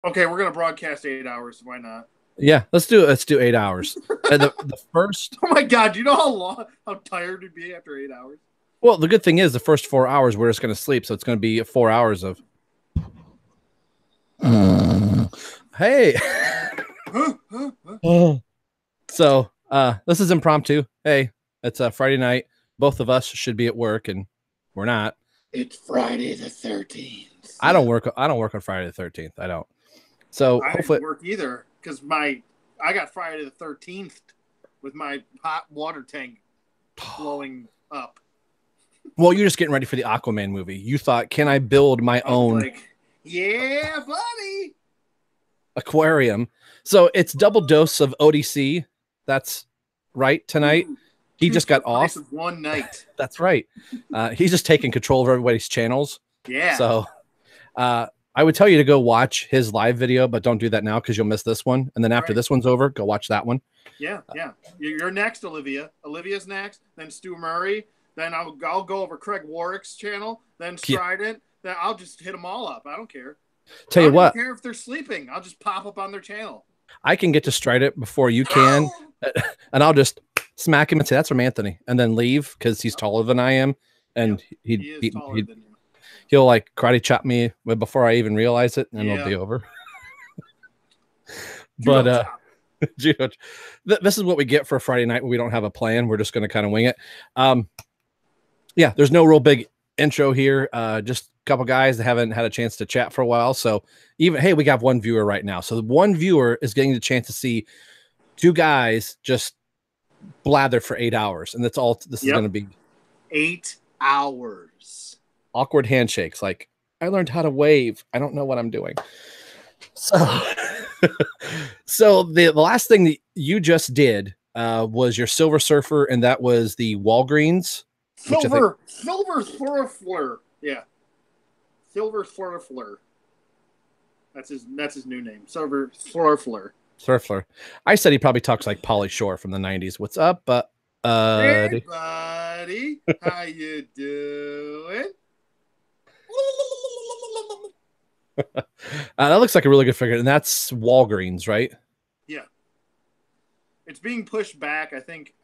Okay, we're gonna broadcast 8 hours. Why not? Yeah, let's do 8 hours. And the first. Oh my god, do you know how tired you'd be after 8 hours? Well, the good thing is the first 4 hours we're just going to sleep, so it's going to be 4 hours of. Hey. So this is impromptu. Hey, it's a Friday night. Both of us should be at work, and we're not. It's Friday the 13th. I don't work on Friday the 13th. I don't. So I hopefully didn't work either because I got Friday the 13th with my hot water tank blowing up. Well, you're just getting ready for the Aquaman movie. You thought, can I build my own yeah, buddy, aquarium? So it's double dose of ODC. That's right tonight. Ooh, he just got off one night. That's right. He's just taking control of everybody's channels. Yeah. So I would tell you to go watch his live video, but don't do that now because you'll miss this one. And then after this one's over, go watch that one. Yeah, yeah. You're next, Olivia. Olivia's next. Then Stu Murray. Then I'll go over Craig Warwick's channel. Then Strident. Then I'll just hit them all up. I don't care. Tell you what. I don't care if they're sleeping. I'll just pop up on their channel. I can get to Strident before you can, and I'll just smack him and say, "That's from Anthony," and then leave because he's taller than I am, and he'll like karate chop me before I even realize it, and it'll be over. But this is what we get for a Friday night when we don't have a plan. We're just going to kind of wing it. Yeah, there's no real big intro here. Just a couple guys that haven't had a chance to chat for a while. So hey, we got one viewer right now. So the one viewer is getting the chance to see two guys just blather for 8 hours, and that's all this is going to be. 8 hours. Awkward handshakes. Like, I learned how to wave. I don't know what I'm doing. So the last thing that you just did was your Silver Surfer, and that was the Walgreens. Silver Surfer. Yeah. Silver Surfer. That's his new name. Silver Surfer. Surfler. I said he probably talks like Pauly Shore from the 90s. What's up, hey, buddy? How you doing? That looks like a really good figure, and that's Walgreens, right? Yeah. It's being pushed back. I think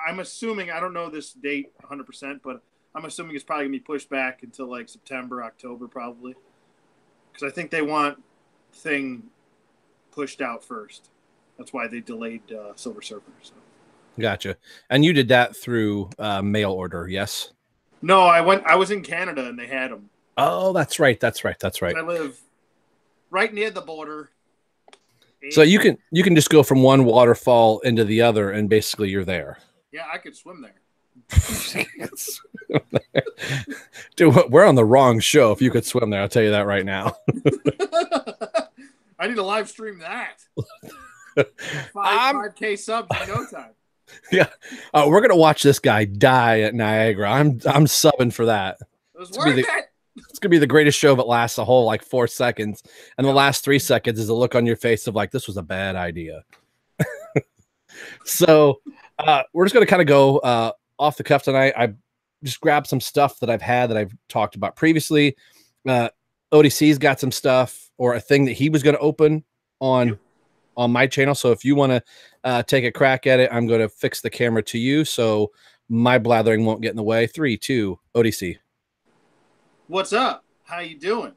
I'm assuming, I don't know this date 100%, but I'm assuming it's probably gonna be pushed back until like September, October, probably, because I think they want thing pushed out first. That's why they delayed Silver Surfer. So. Gotcha. And you did that through mail order, yes? No, I was in Canada and they had them. Oh, that's right. I live right near the border. So you can just go from one waterfall into the other, and basically you're there. Yeah, I could swim there. Dude, we're on the wrong show if you could swim there. I'll tell you that right now. I need to live stream that. 5K subs in no time. Yeah, we're gonna watch this guy die at Niagara. I'm subbing for that. It's worth it. It's gonna be the greatest show if it lasts a whole like 4 seconds, and the last 3 seconds is a look on your face of like, this was a bad idea. So we're just gonna kind of go off the cuff tonight. I just grabbed some stuff that I've talked about previously. ODC's got some stuff or a thing that he was going to open on my channel. So if you want to take a crack at it, I'm going to fix the camera to you so my blathering won't get in the way. 3, 2, ODC. What's up? How you doing?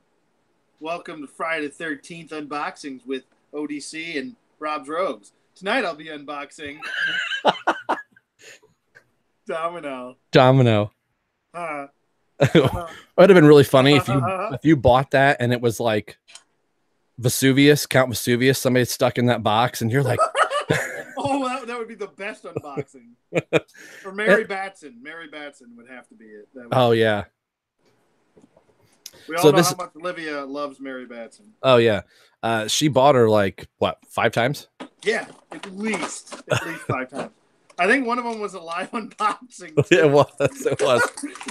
Welcome to Friday the 13th unboxings with ODC and Rob's Rogues. Tonight I'll be unboxing Domino. It would have been really funny if you bought that and it was like Count Vesuvius, somebody stuck in that box, and you're like, oh, that would be the best unboxing. Or Mary Batson. Mary Batson would have to be it. Yeah. We all know how much Olivia loves Mary Batson. Oh yeah, she bought her like what, 5 times? Yeah, at least 5 times. I think one of them was a live unboxing. It was.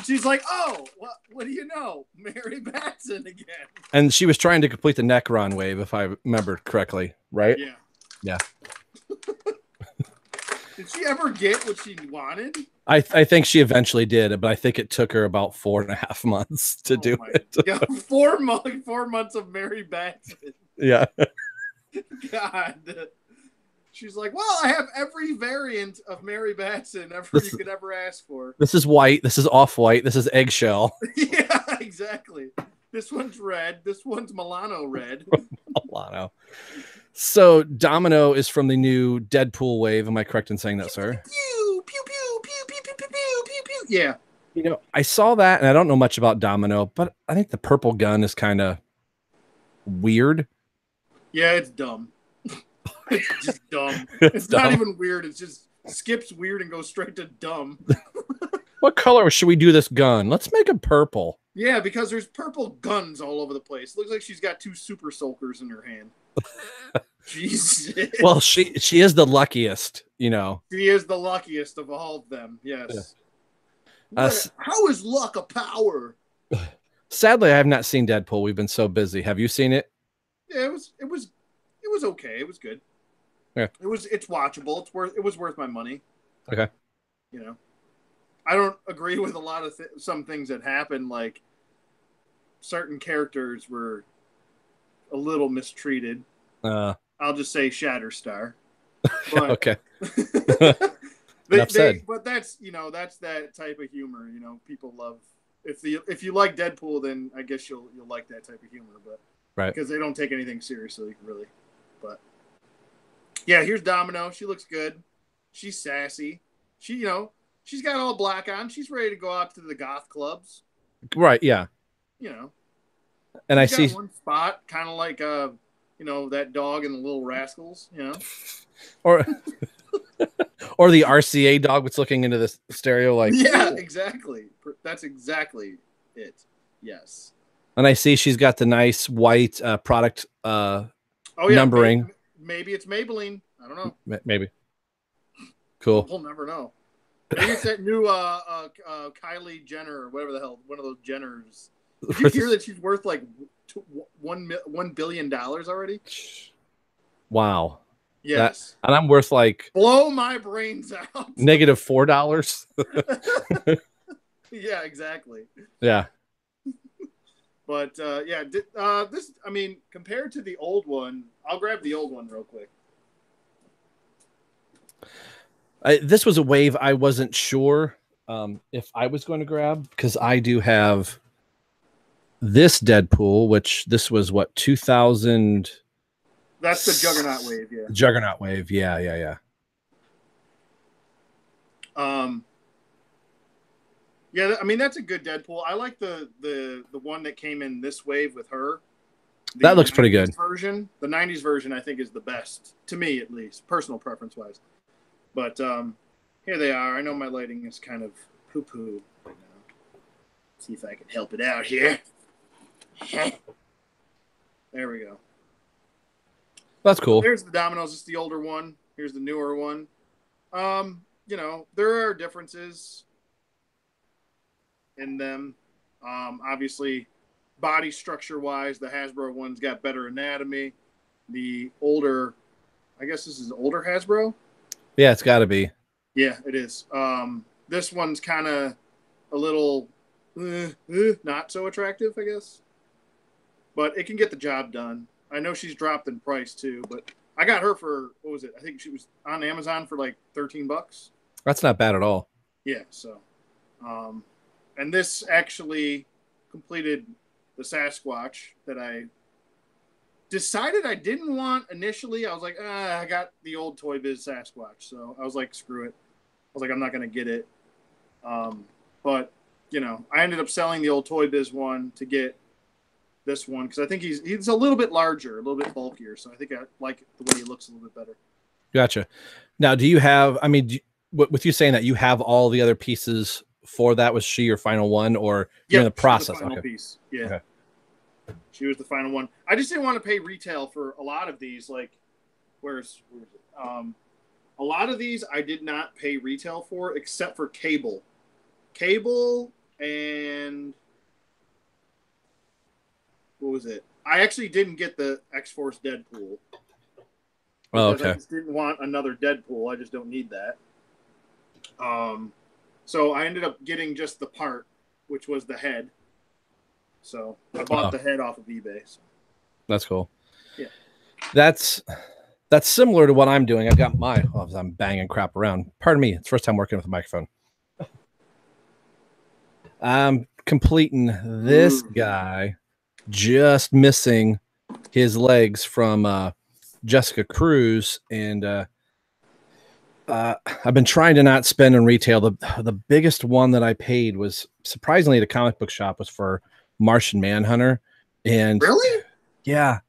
She's like, oh, what do you know? Mary Batson again. And she was trying to complete the Necron wave, if I remember correctly, right? Yeah. Yeah. Did she ever get what she wanted? I think she eventually did, but I think it took her about 4.5 months to do it. God, 4 months of Mary Batson. Yeah. God. She's like, well, I have every variant of Mary Batson you could ever ask for. This is white. This is off-white. This is eggshell. Yeah, exactly. This one's red. This one's Milano red. Milano. So Domino is from the new Deadpool wave. Am I correct in saying that, sir? Pew, pew, pew, pew, pew, pew, pew, pew, pew, pew. Yeah. You know, I saw that, and I don't know much about Domino, but I think the purple gun is kind of weird. Yeah, it's dumb. It's just dumb. It's dumb. Not even weird. It's just skips weird and goes straight to dumb. What color should we do this gun? Let's make it purple. Yeah, because there's purple guns all over the place. It looks like she's got 2 super soakers in her hand. Jesus. Well, she is the luckiest, you know. She is the luckiest of all of them. Yes. Yeah. How is luck a power? Sadly, I have not seen Deadpool. We've been so busy. Have you seen it? Yeah, it was okay. It was good. Yeah. It's watchable. It was worth my money. Okay. You know, I don't agree with a lot of some things that happened. Like certain characters were a little mistreated. I'll just say Shatterstar. But, okay. Enough said. But that's that type of humor. You know, people love. If you like Deadpool, then I guess you'll like that type of humor. But right, because they don't take anything seriously, really. But yeah, here's Domino. She looks good. She's sassy. She's got all black on. She's ready to go out to the goth clubs. Right. Yeah. You know. And I see one spot, kind of like that dog in the Little Rascals. You know. Or the RCA dog that's looking into the stereo like. Yeah, exactly. That's exactly it. Yes. And I see she's got the nice white product numbering. Maybe it's Maybelline. I don't know. Maybe. Cool. We'll never know. Maybe it's that new Kylie Jenner or whatever the hell, one of those Jenners. Did you hear that she's worth like $1 billion already? Wow. Yes. And I'm worth like blow my brains out. -$4. Yeah, exactly. Yeah. But this, I mean, compared to the old one, I'll grab the old one real quick. This was a wave I wasn't sure if I was going to grab because I do have this Deadpool, which this was what 2000. That's the Juggernaut wave, yeah. Juggernaut wave, yeah. Yeah, I mean that's a good Deadpool. I like the one that came in this wave with her. That looks pretty good. The 90s version I think is the best to me, at least personal preference wise. But here they are. I know my lighting is kind of poo-poo right now. See if I can help it out here. There we go. That's cool. So there's the Dominoes. It's the older one. Here's the newer one. There are differences in them. Obviously, body structure-wise, the Hasbro one's got better anatomy. The older, I guess this is older Hasbro. Yeah, it's got to be. Yeah, it is. This one's kind of a little not so attractive, I guess. But it can get the job done. I know she's dropped in price too, but I got her for, what was it? I think she was on Amazon for like $13. That's not bad at all. Yeah, so. And this actually completed the Sasquatch that I decided I didn't want initially. I was like, I got the old Toy Biz Sasquatch. So I was like, screw it. I was like, I'm not going to get it. But, I ended up selling the old Toy Biz one to get this one because I think he's a little bit larger, a little bit bulkier. So I think I like the way he looks a little bit better. Gotcha. Now, do you have, with you saying that you have all the other pieces for that, was she your final one or you're in the process? The final piece. Yeah. Okay. She was the final one. I just didn't want to pay retail for a lot of these. Like, where is it? A lot of these I did not pay retail for except for Cable. Cable and what was it? I actually didn't get the X-Force Deadpool. Oh, okay. I just didn't want another Deadpool. I just don't need that. So I ended up getting just the part, which was the head. So I bought the head off of eBay. So. That's cool. Yeah. That's similar to what I'm doing. I've got my, I'm banging crap around. Pardon me. It's first time working with a microphone. I'm completing this guy, just missing his legs from Jessica Cruz, and I've been trying to not spend in retail. The biggest one that I paid was surprisingly at a comic book shop was for Martian Manhunter, and really, yeah,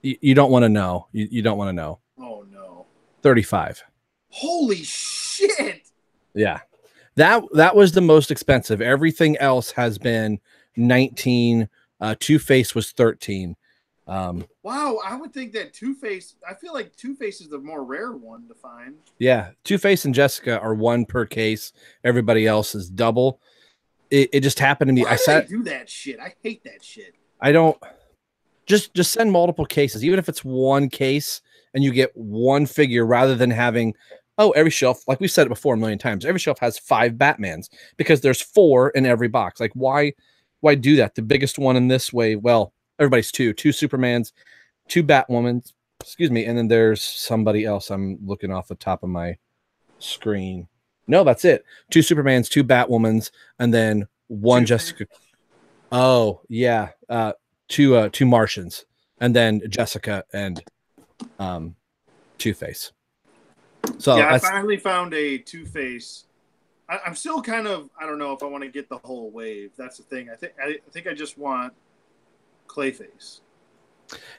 you don't want to know. You don't want to know. Oh no, 35. Holy shit! Yeah. That was the most expensive. Everything else has been 19. Two-Face was 13. Wow, I would think that Two-Face, I feel like Two-Face is the more rare one to find. Yeah, Two-Face and Jessica are one per case. Everybody else is double. It just happened to me. Why do they do that shit? I hate that shit. I don't just send multiple cases, even if it's one case and you get one figure rather than having every shelf, like we've said it before a million times, every shelf has 5 Batmans because there's 4 in every box. Like why do that? The biggest one in this way, well, everybody's 2 Supermans, 2 Batwomans, excuse me, and then there's somebody else I'm looking off the top of my screen. No, that's it. 2 Supermans, 2 Batwomans, and then 1 Jessica. Oh, yeah. 2 Martians, and then Jessica and Two-Face. So yeah, I finally found a Two-Face. I'm still kind of, I don't know if I want to get the whole wave. That's the thing. I think I just want Clayface.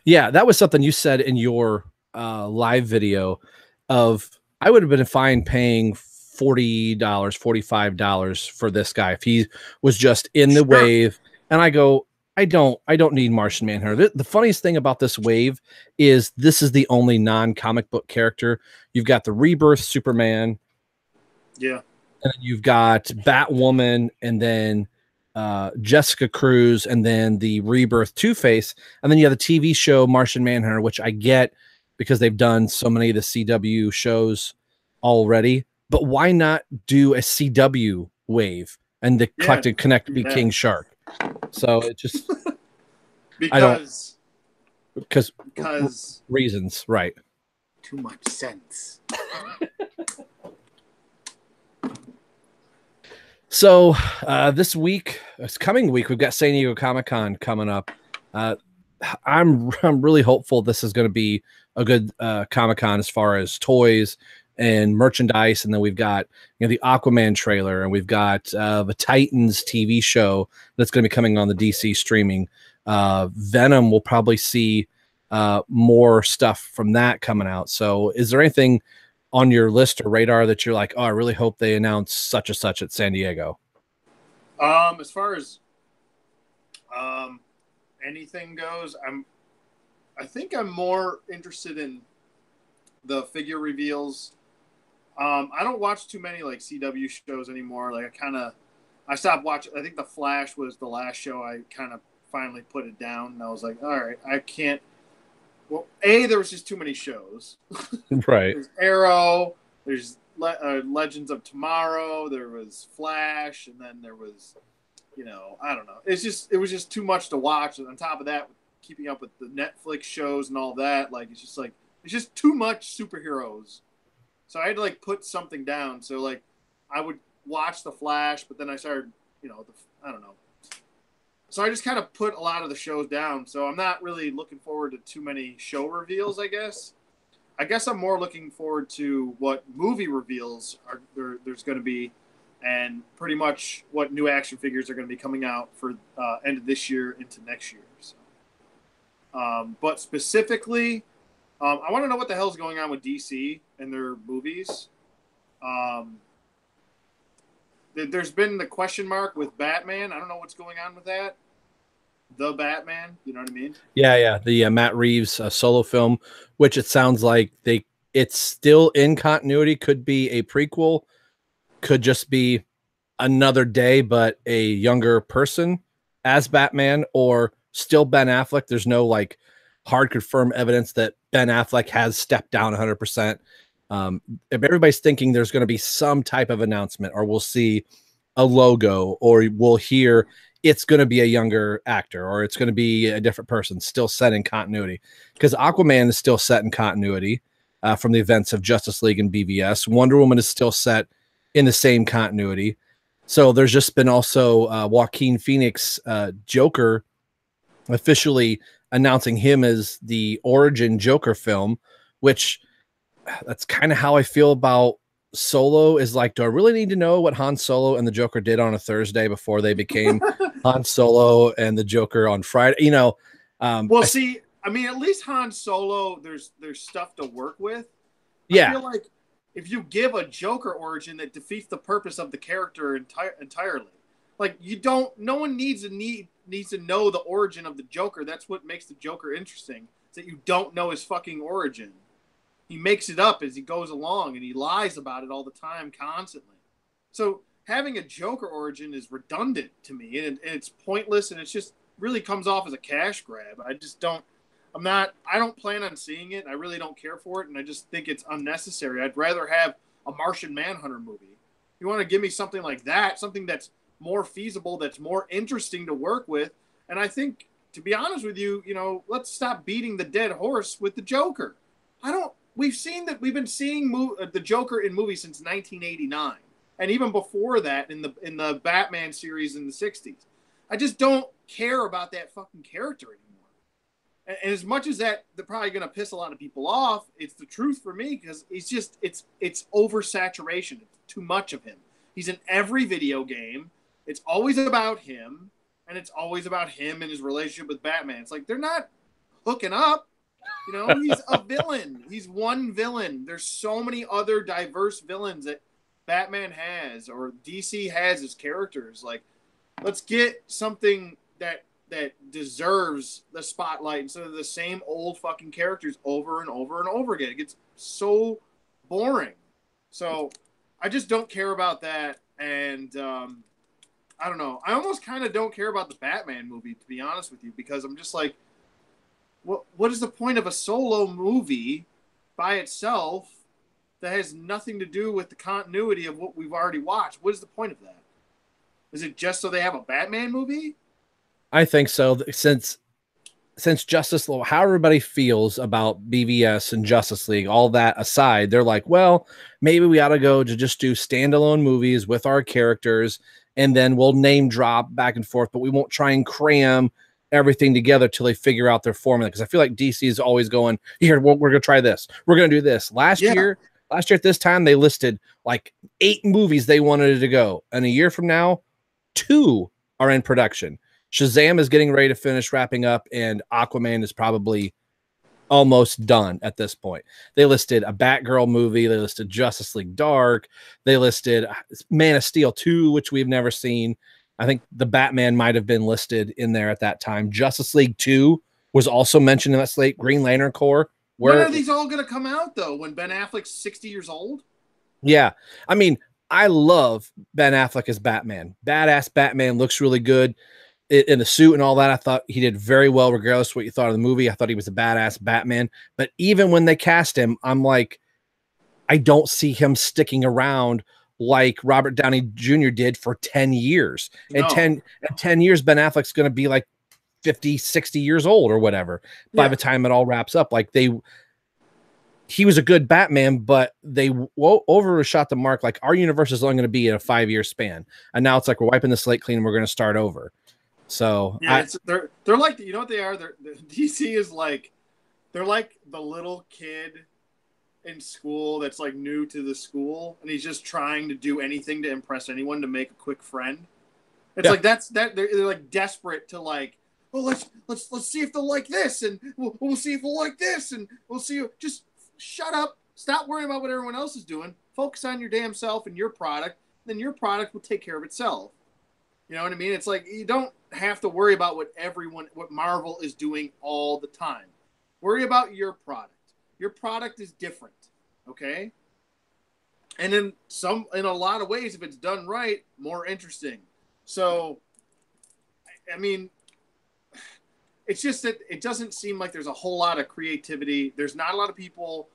Yeah, that was something you said in your live video of I would have been fine paying $40, $45 for this guy if he was just in the wave. And I go, I don't need Martian Manhunter. The funniest thing about this wave is this is the only non-comic book character. You've got the Rebirth Superman. Yeah. And you've got Batwoman, and then Jessica Cruz, and then the Rebirth Two-Face. And then you have the TV show Martian Manhunter, which I get because they've done so many of the CW shows already. But why not do a CW wave and the collected Connect be King Shark? So it just because reasons, right? Too much sense. So this coming week, we've got San Diego Comic-Con coming up. I'm really hopeful this is going to be a good Comic-Con as far as toys and merchandise, and then we've got the Aquaman trailer, and we've got the Titans TV show that's going to be coming on the DC streaming. Venom, we'll probably see more stuff from that coming out. So is there anything on your list or radar that you're like, I really hope they announce such and such at San Diego? As far as anything goes, I think I'm more interested in the figure reveals. I don't watch too many like CW shows anymore. Like I stopped watching. I think The Flash was the last show I kind of finally put it down, and I was like, all right, I can't. Well, there was just too many shows. Right. There's Arrow. There's Legends of Tomorrow. There was Flash, and then there was, I don't know. It was just too much to watch. And on top of that, keeping up with the Netflix shows and all that, like it's just too much superheroes. So I had to put something down. So I would watch The Flash, but then I started, I don't know. So I just kind of put a lot of the shows down. So I'm not really looking forward to too many show reveals, I guess. I guess I'm more looking forward to what movie reveals there's going to be, and pretty much what new action figures are going to be coming out for end of this year into next year. So, but specifically, I want to know what the hell's going on with DC and their movies. There's been the question mark with Batman. I don't know what's going on with that. The Batman, you know what I mean? Yeah. The Matt Reeves solo film, which it sounds like it's still in continuity. Could be a prequel, could just be another day, but a younger person as Batman, or still Ben Affleck. There's no hard confirmed evidence that Ben Affleck has stepped down 100%. If everybody's thinking there's going to be some type of announcement, or we'll see a logo, or we'll hear it's going to be a younger actor or it's going to be a different person still set in continuity, because Aquaman is still set in continuity from the events of Justice League and BVS. Wonder Woman is still set in the same continuity. So there's just been also Joaquin Phoenix Joker officially announcing him as the origin Joker film, which that's kind of how I feel about Solo. Is like, do I really need to know what Han Solo and the Joker did on a Thursday before they became Han Solo and the Joker on Friday? You know, well, see, I mean, at least Han Solo, there's stuff to work with. Yeah. I feel like if you give a Joker origin, that defeats the purpose of the character entirely. Like, no one needs to know the origin of the Joker. That's what makes the Joker interesting. Is that you don't know his fucking origin. He makes it up as he goes along, and he lies about it all the time, constantly. So having a Joker origin is redundant to me, and it's pointless, and it just really comes off as a cash grab. I don't plan on seeing it. I really don't care for it, and I just think it's unnecessary. I'd rather have a Martian Manhunter movie. You want to give me something like that, something that's more feasible, that's more interesting to work with, and I think, to be honest with you, let's stop beating the dead horse with the Joker. We've been seeing the Joker in movies since 1989, and even before that in the Batman series in the 60s. I just don't care about that fucking character anymore. And as much as that, they're probably going to piss a lot of people off, it's the truth for me, because it's oversaturation. It's too much of him. He's in every video game. It's always about him, and it's always about him and his relationship with Batman. It's like they're not hooking up. He's a villain. He's one villain. There's so many other diverse villains that Batman has or DC has as characters. Like, let's get something that deserves the spotlight instead of the same old fucking characters over and over and over again. It gets so boring. So I just don't care about that. And I don't know. I almost kind of don't care about the Batman movie, to be honest with you, because I'm just like, what is the point of a solo movie by itself that has nothing to do with the continuity of what we've already watched? What is the point of that? Is it just so they have a Batman movie? I think so. Since Justice League, how everybody feels about BVS and Justice League, all that aside, they're like, well, maybe we ought to go to just do standalone movies with our characters, and then we'll name drop back and forth, but we won't try and cram everything together till they figure out their formula. Because I feel like DC is always going, here, we're going to try this. We're going to do this. Last year at this time, they listed like 8 movies they wanted to go. And a year from now, 2 are in production. Shazam is getting ready to finish wrapping up, and Aquaman is probably almost done at this point. They listed a Batgirl movie. They listed Justice League Dark. They listed Man of Steel 2, which we've never seen. I think the Batman might have been listed in there at that time. Justice League 2 was also mentioned in that slate. Green Lantern Corps. When are these all going to come out, though? When Ben Affleck's 60 years old? Yeah. I mean, I love Ben Affleck as Batman. Badass Batman, looks really good in the suit and all that. I thought he did very well, regardless of what you thought of the movie. I thought he was a badass Batman. But even when they cast him, I'm like, I don't see him sticking around like Robert Downey Jr. did for 10 years. No. And 10 years, Ben Affleck's going to be like 50, 60 years old or whatever by the time it all wraps up. Like he was a good Batman, but they overshot the mark. Like, our universe is only going to be in a 5-year span. And now it's like, we're wiping the slate clean and we're going to start over. So yeah, they're like, you know what they are? DC is like, they're like the little kid in school that's like new to the school, and he's just trying to do anything to impress anyone to make a quick friend. It's like they're like desperate to like, oh, let's see if they'll like this, and we'll see if they'll like this, and we'll see. Just shut up, stop worrying about what everyone else is doing. Focus on your damn self and your product. Then your product will take care of itself. You know what I mean? It's like, you don't have to worry about what Marvel is doing all the time. Worry about your product. Your product is different, okay? And in a lot of ways, if it's done right, more interesting. So, I mean, it's just that it doesn't seem like there's a whole lot of creativity. There's not a lot of people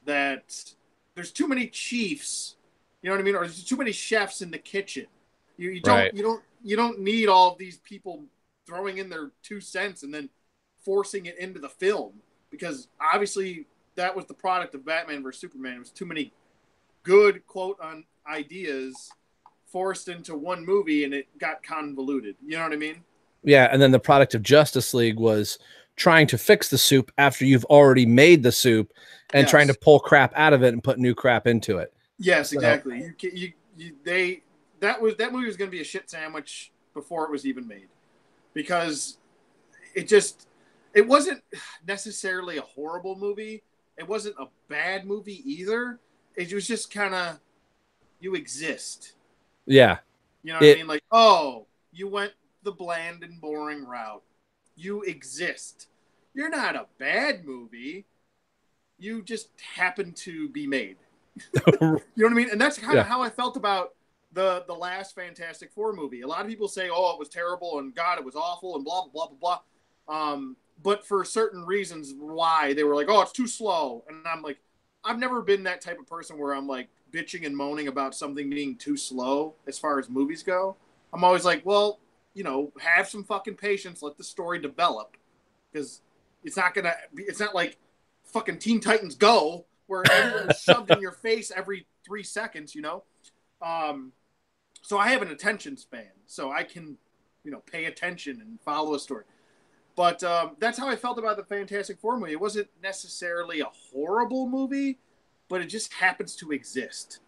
there's too many chiefs, you know what I mean? Or there's too many chefs in the kitchen. You you don't need all of these people throwing in their 2 cents and then forcing it into the film, because obviously that was the product of Batman versus Superman. It was too many good quote on ideas forced into one movie, and it got convoluted. You know what I mean? Yeah, and then the product of Justice League was trying to fix the soup after you've already made the soup and trying to pull crap out of it and put new crap into it. Yes, exactly. That movie was going to be a shit sandwich before it was even made, because it wasn't necessarily a horrible movie. It wasn't a bad movie either. It was just kind of, you exist. Yeah. You know what I mean? Like, oh, you went the bland and boring route. You exist. You're not a bad movie. You just happen to be made. You know what I mean? And that's kind of how I felt about the last Fantastic Four movie. A lot of people say, oh, it was terrible and God, it was awful and blah, blah, blah, blah, blah. But for certain reasons why, they were like, oh, it's too slow. And I'm like, I've never been that type of person where I'm like bitching and moaning about something being too slow as far as movies go. I'm always like, well, you know, have some fucking patience. Let the story develop, because it's not like fucking Teen Titans Go, where everyone is shoved in your face every 3 seconds, you know? So I have an attention span, so I can, you know, pay attention and follow a story. But that's how I felt about the Fantastic Four movie. It wasn't necessarily a horrible movie, but it just happens to exist.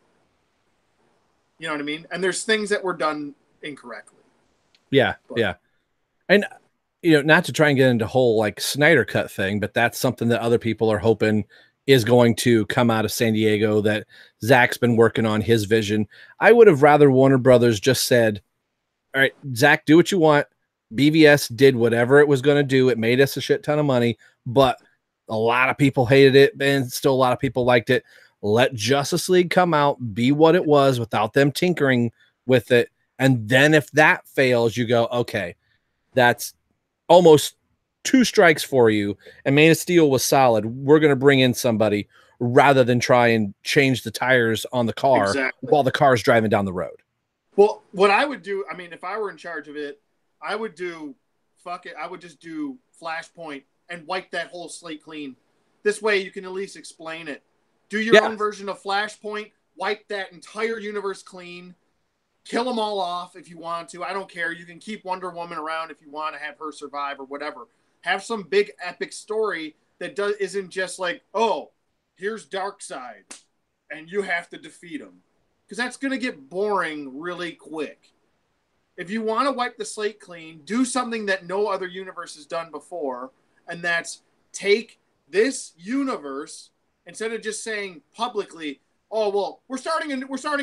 You know what I mean? And there's things that were done incorrectly. Yeah, yeah. And, you know, not to try and get into whole like Snyder Cut thing, but that's something that other people are hoping is going to come out of San Diego, that Zach's been working on his vision. I would have rather Warner Brothers just said, all right, Zach, do what you want. BVS did whatever it was going to do. It made us a shit ton of money, but a lot of people hated it, and still a lot of people liked it. Let Justice League come out, be what it was without them tinkering with it. And then if that fails, you go, okay, that's almost 2 strikes for you. And Man of Steel was solid. We're going to bring in somebody rather than try and change the tires on the car while the car's driving down the road. Well, what I would do, I mean, if I were in charge of it, I would do, fuck it, I would just do Flashpoint and wipe that whole slate clean. This way you can at least explain it. Do your own version of Flashpoint, wipe that entire universe clean, kill them all off if you want to. I don't care. You can keep Wonder Woman around if you want to have her survive or whatever. Have some big epic story that isn't just like, oh, here's Darkseid and you have to defeat him. Because that's going to get boring really quick. If you want to wipe the slate clean, do something that no other universe has done before, and that's take this universe, instead of just saying publicly, oh, well, we're starting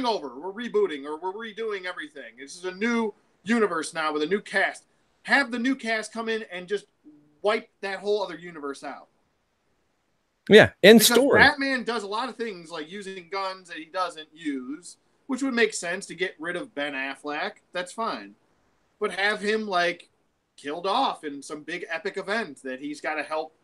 over, we're rebooting, or we're redoing everything. This is a new universe now with a new cast. Have the new cast come in and just wipe that whole other universe out. Yeah, because Batman does a lot of things like using guns that he doesn't use, which would make sense to get rid of Ben Affleck. That's fine. But have him, like, killed off in some big epic event that he's got to help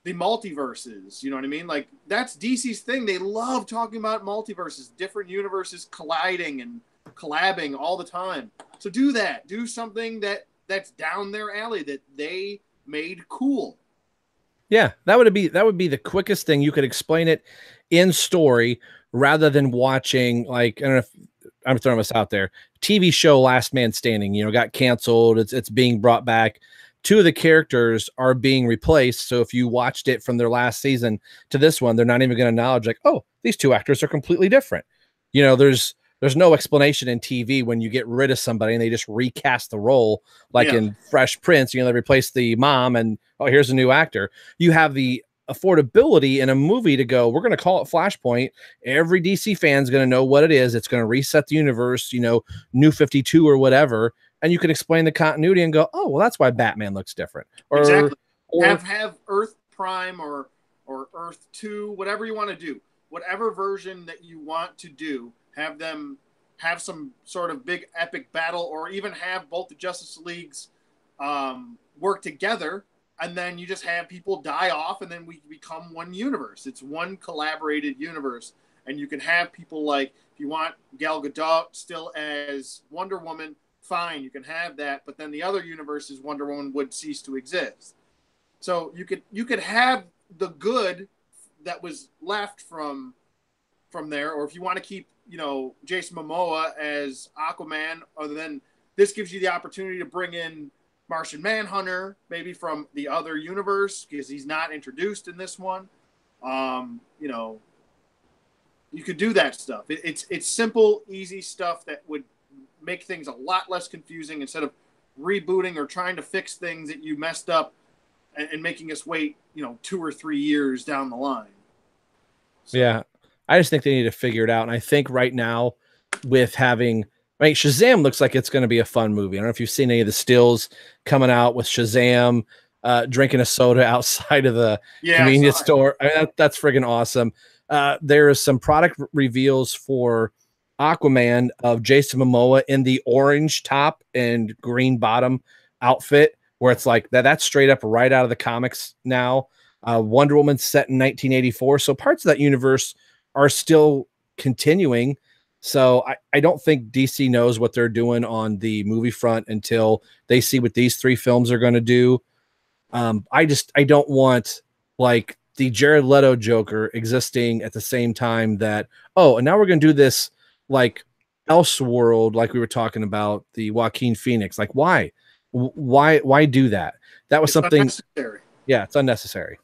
the multiverses. You know what I mean? Like, that's DC's thing. They love talking about multiverses, different universes colliding and collabing all the time. So do that. Do something that's down their alley that they made cool. Yeah, that would be the quickest thing. You could explain it in story rather than watching, like, I don't know if I'm throwing this out there, TV show Last Man Standing, you know, got canceled. It's being brought back. 2 of the characters are being replaced. So if you watched it from their last season to this one, they're not even going to acknowledge like, oh, these 2 actors are completely different. You know, there's no explanation in TV when you get rid of somebody and they just recast the role, like in Fresh Prince, you know, they replace the mom and, oh, here's a new actor. You have the affordability in a movie to go, we're going to call it Flashpoint. Every DC fan's going to know what it is. It's going to reset the universe, you know, New 52 or whatever. And you can explain the continuity and go, oh, well, that's why Batman looks different. Or, exactly. Or have Earth Prime or Earth 2, whatever you want to do. Whatever version that you want to do, have them have some sort of big epic battle, or even have both the Justice Leagues work together, and then you just have people die off, and then we become one universe. It's one collaborated universe, and you can have people like, if you want Gal Gadot still as Wonder Woman, fine, you can have that, but then the other universe's Wonder Woman would cease to exist. So you could have the good that was left from there, or if you want to keep, you know, Jason Momoa as Aquaman, or then this gives you the opportunity to bring in Martian Manhunter, maybe from the other universe, because he's not introduced in this one. You know, you could do that stuff. It's simple, easy stuff that would make things a lot less confusing instead of rebooting or trying to fix things that you messed up and making us wait, you know, 2 or 3 years down the line. So. Yeah. I just think they need to figure it out. And I think right now with having, right, Shazam looks like it's going to be a fun movie. I don't know if you've seen any of the stills coming out with Shazam drinking a soda outside of the convenience store. I mean, that's friggin' awesome. There is some product reveals for Aquaman of Jason Momoa in the orange top and green bottom outfit, where it's like that's straight up right out of the comics now. Wonder Woman's set in 1984, so parts of that universe are still continuing. So I don't think DC knows what they're doing on the movie front until they see what these 3 films are going to do. I don't want like the Jared Leto Joker existing at the same time that, oh, and now we're going to do this like Elseworld, like we were talking about the Joaquin Phoenix. Like, why do that? That was something unnecessary. Yeah, it's unnecessary.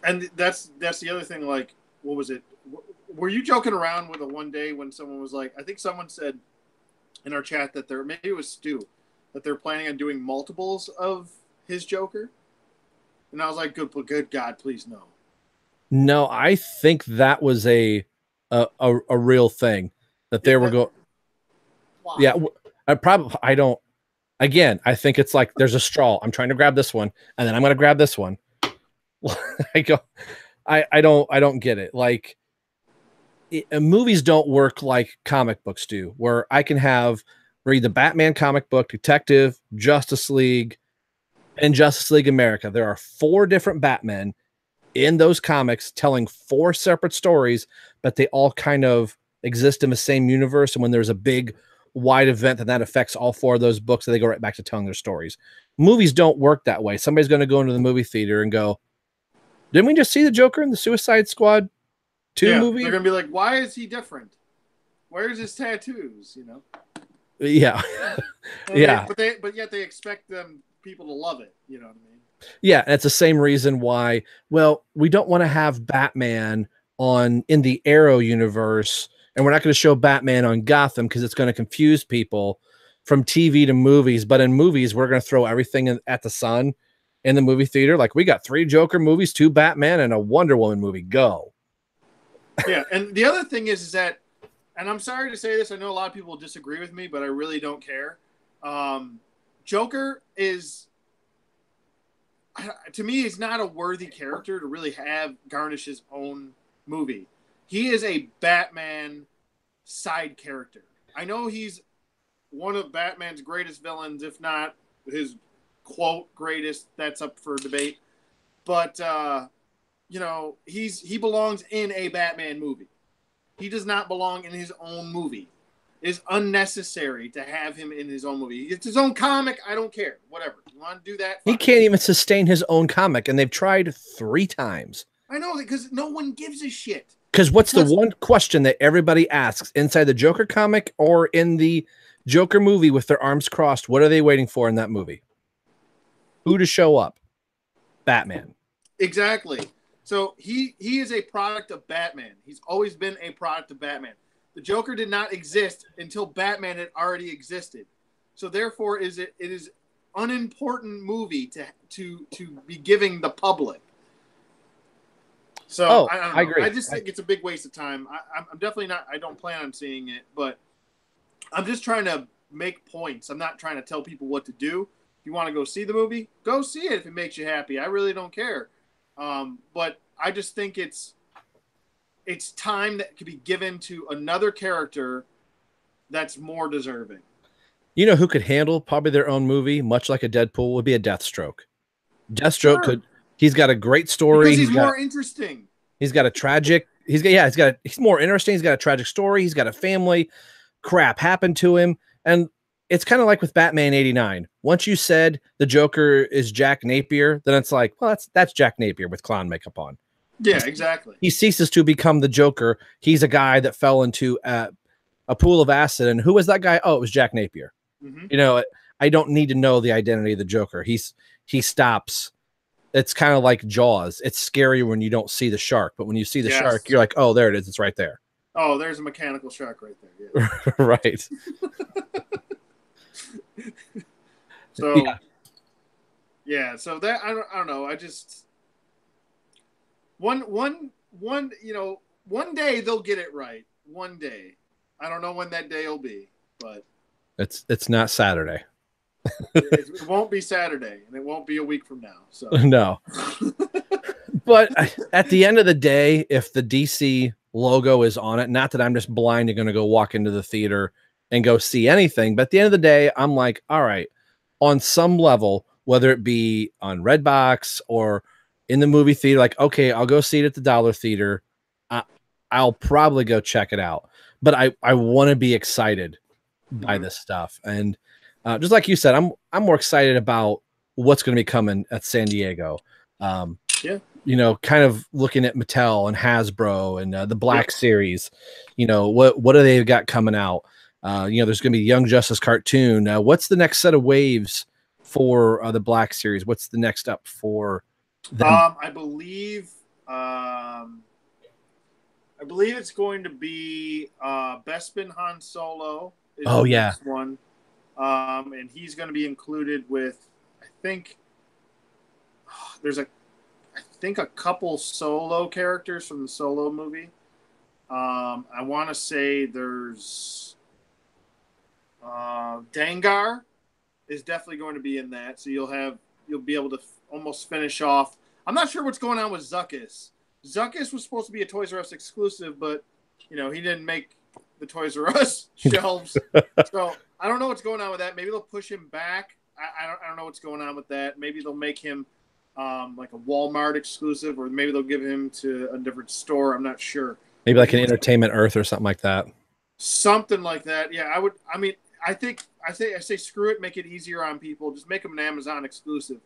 And that's the other thing. Like, what was it? Were you joking around with it one day when someone was like, I think someone said in our chat that maybe it was Stu, that they're planning on doing multiples of his Joker? And I was like, good God, please no. No, I think that was a real thing that they were going. Wow. Yeah, I don't. Again, I think it's like there's a straw. I'm trying to grab this one, and then I'm going to grab this one. I don't get it. Like, movies don't work like comic books do, where I can read the Batman comic book, Detective, Justice League, and Justice League America. There are 4 different Batmen in those comics telling 4 separate stories, but they all kind of exist in the same universe. And when there's a big wide event, that affects all 4 of those books, and they go right back to telling their stories. Movies don't work that way. Somebody's going to go into the movie theater and go, didn't we just see the Joker in the Suicide Squad 2 movie? They're going to be like, why is he different? Where's his tattoos? You know? Yeah. Yeah. But yet they expect people to love it. You know what I mean? Yeah. And it's the same reason why, well, we don't want to have Batman in the Arrow universe, and we're not going to show Batman on Gotham because it's going to confuse people from TV to movies. But in movies, we're going to throw everything at the sun in the movie theater. Like, we got 3 Joker movies, 2 Batman, and a Wonder Woman movie. Go. Yeah. And the other thing is that, and I'm sorry to say this, I know a lot of people will disagree with me, but I really don't care. Joker is, to me, he's not a worthy character to really garnish his own movie. He is a Batman side character. I know he's one of Batman's greatest villains, if not his quote greatest. That's up for debate. But, you know, he belongs in a Batman movie. He does not belong in his own movie. It is unnecessary to have him in his own movie. It's his own comic. I don't care. Whatever. You want to do that? Fine. He can't even sustain his own comic, and they've tried 3 times. I know, because no one gives a shit. Because what's the one question that everybody asks inside the Joker comic or in the Joker movie with their arms crossed? What are they waiting for in that movie? Who to show up? Batman. Exactly. So he is a product of Batman. He's always been a product of Batman. The Joker did not exist until Batman had already existed. So therefore, it is unimportant movie to be giving the public. So I agree. I just think it's a big waste of time. I'm definitely not. I don't plan on seeing it, but I'm just trying to make points. I'm not trying to tell people what to do. If you want to go see the movie, go see it if it makes you happy. I really don't care. But I just think it's time that could be given to another character that's more deserving. You know who could handle probably their own movie, much like a Deadpool, would be a Deathstroke. Deathstroke could. He's got a great story. Because he's more interesting. He's got a tragic. He's more interesting. He's got a tragic story. He's got a family. Crap happened to him, And it's kind of like with Batman 89. Once you said the Joker is Jack Napier, then it's like, well, that's Jack Napier with clown makeup on. Yeah, exactly. He ceases to become the Joker. He's a guy that fell into a pool of acid. And who was that guy? Oh, it was Jack Napier. Mm-hmm. You know, I don't need to know the identity of the Joker. He stops. It's kind of like Jaws. It's scary when you don't see the shark, but when you see the shark, you're like, oh, there it is. It's right there. Oh, there's a mechanical shark right there. Yeah. Right. So, yeah. So that I don't know. I just one. You know, one day they'll get it right. One day, I don't know when that day will be, but it's not Saturday. it won't be Saturday, and it won't be a week from now. So no. But at the end of the day, if the DC logo is on it, not that I'm just blind and going to go walk into the theater and go see anything, but at the end of the day, I'm like, all right, on some level, whether it be on Redbox or in the movie theater, like, okay, I'll go see it at the Dollar Theater. I'll probably go check it out, but I want to be excited by this stuff. And just like you said, I'm more excited about what's going to be coming at San Diego. Yeah. You know, kind of looking at Mattel and Hasbro and the Black Series. You know, what do they got coming out? You know, there's going to be Young Justice cartoon. What's the next set of waves for the Black Series? What's the next up for them? I believe it's going to be Bespin Han Solo. Is the next one. And he's going to be included with, I think there's a couple Solo characters from the Solo movie. I want to say there's Dengar is definitely going to be in that. So you'll be able to almost finish off. I'm not sure what's going on with Zuckuss. Zuckuss was supposed to be a Toys R Us exclusive, but you know, he didn't make the Toys R Us shelves. So I don't know what's going on with that. Maybe they'll push him back. I don't know what's going on with that. Maybe they'll make him like a Walmart exclusive, or maybe they'll give him to a different store. I'm not sure. Maybe like an Entertainment Earth or something like that. Something like that. Yeah, I would. I mean, I say screw it. Make it easier on people. Just make them an Amazon exclusive.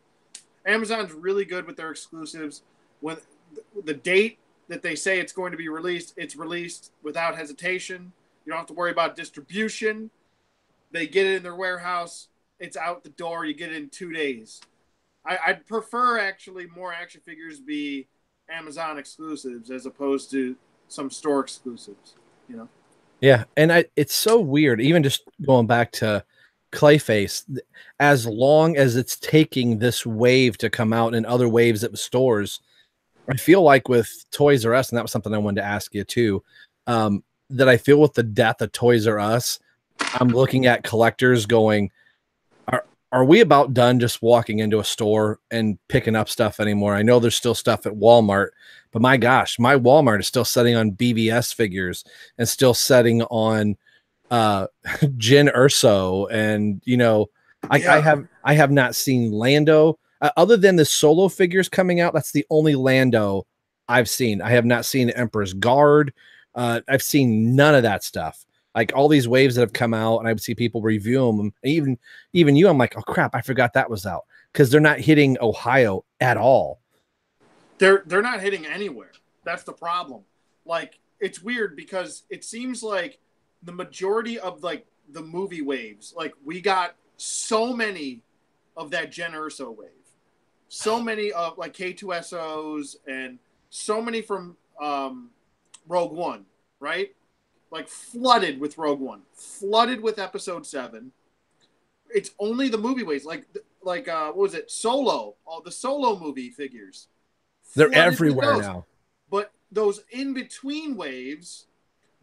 Amazon's really good with their exclusives. When the date that they say it's going to be released, it's released without hesitation. You don't have to worry about distribution. They get it in their warehouse. It's out the door. You get it in 2 days. I'd prefer actually more action figures be Amazon exclusives as opposed to some store exclusives, you know? Yeah. And it's so weird. Even just going back to Clayface, as long as it's taking this wave to come out and other waves at the stores, I feel like with Toys R Us, and that was something I wanted to ask you too, that I feel with the death of Toys R Us, I'm looking at collectors going, are we about done just walking into a store and picking up stuff anymore? I know there's still stuff at Walmart, but my gosh, my Walmart is still setting on BVS figures and still setting on Jyn Erso. And, you know, I have not seen Lando other than the Solo figures coming out. That's the only Lando I've seen. I have not seen the Emperor's Guard. I've seen none of that stuff. Like all these waves that have come out, and I would see people review them. Even you, I'm like, oh crap, I forgot that was out, because they're not hitting Ohio at all. They're not hitting anywhere. That's the problem. Like, it's weird because it seems like the majority of like the movie waves, like we got so many of that Jyn Erso wave, so many of like K2SOs, and so many from Rogue One, right? Like flooded with Rogue One, flooded with Episode 7. It's only the movie waves, like what was it? Solo, all the Solo movie figures. They're everywhere now. But those in between waves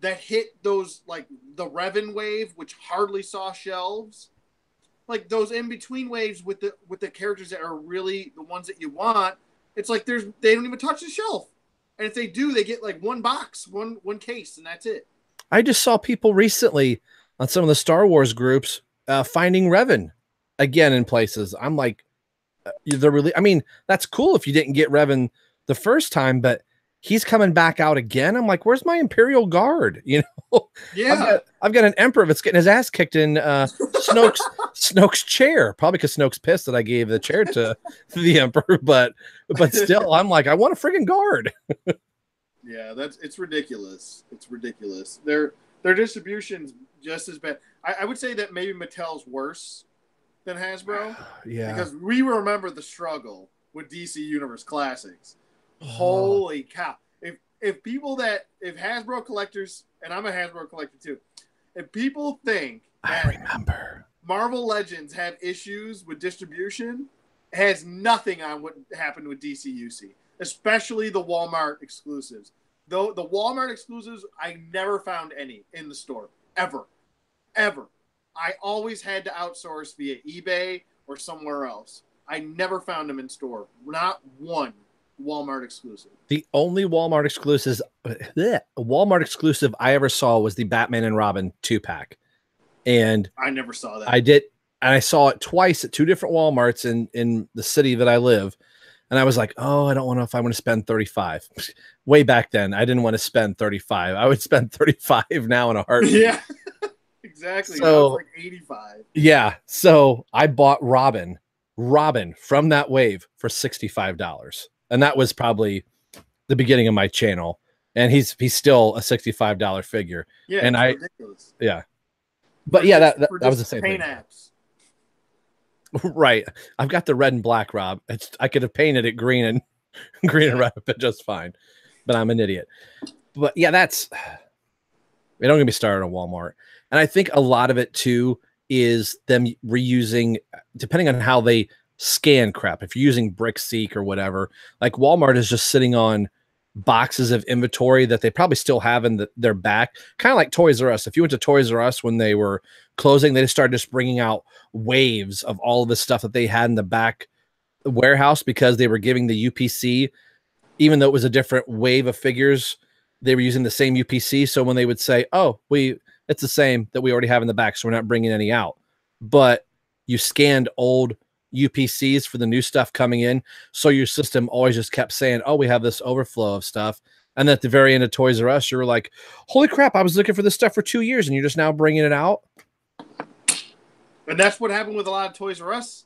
that hit those, like the Revan wave, which hardly saw shelves, like those in between waves with the characters that are really the ones that you want. It's like they don't even touch the shelf, and if they do, they get like one box, one case, and that's it. I just saw people recently on some of the Star Wars groups finding Revan again in places. I'm like, they're really, I mean, that's cool if you didn't get Revan the first time, but he's coming back out again. I'm like, where's my Imperial Guard? You know, Yeah. I've got an Emperor that's getting his ass kicked in Snoke's chair, probably because Snoke's pissed that I gave the chair to the Emperor, but still, I'm like, I want a friggin' guard. Yeah, it's ridiculous. It's ridiculous. Their distribution's just as bad. I would say that maybe Mattel's worse than Hasbro. Yeah. Because we remember the struggle with DC Universe Classics. Holy cow. If Hasbro collectors, and I'm a Hasbro collector too, if people think I remember Marvel Legends had issues with distribution, it has nothing on what happened with DC UC, especially the Walmart exclusives. Though the Walmart exclusives, I never found any in the store. Ever. I always had to outsource via eBay or somewhere else. I never found them in store. Not one Walmart exclusive. The only Walmart exclusive I ever saw was the Batman and Robin 2-pack. And I never saw that. I did, and I saw it twice at 2 different Walmarts in the city that I live. And I was like, oh, I don't know if I want to spend 35. Way back then, I didn't want to spend 35. I would spend 35 now in a heartbeat. Yeah, exactly. So, like 85. Yeah. So I bought Robin from that wave for $65. And that was probably the beginning of my channel. And he's still a $65 figure. Yeah. And ridiculous. Yeah. But yeah, that was the same thing. Apps. Right. I've got the red and black, Rob. I could have painted it green and red just fine, but I'm an idiot. But yeah, we don't get me started on Walmart. And I think a lot of it too is them reusing, depending on how they scan crap. If you're using BrickSeek or whatever, like Walmart is just sitting on boxes of inventory that they probably still have in their back, kind of like Toys R Us. If you went to Toys R Us when they were closing, they just started bringing out waves of all of the stuff that they had in the back warehouse because they were giving the UPC, even though it was a different wave of figures, they were using the same UPC. So when they would say, oh, it's the same that we already have in the back, so we're not bringing any out. But you scanned old UPCs for the new stuff coming in, so your system always just kept saying, oh, we have this overflow of stuff. And at the very end of Toys R Us, you were like, holy crap, I was looking for this stuff for 2 years and you're just now bringing it out. And that's what happened with a lot of Toys R Us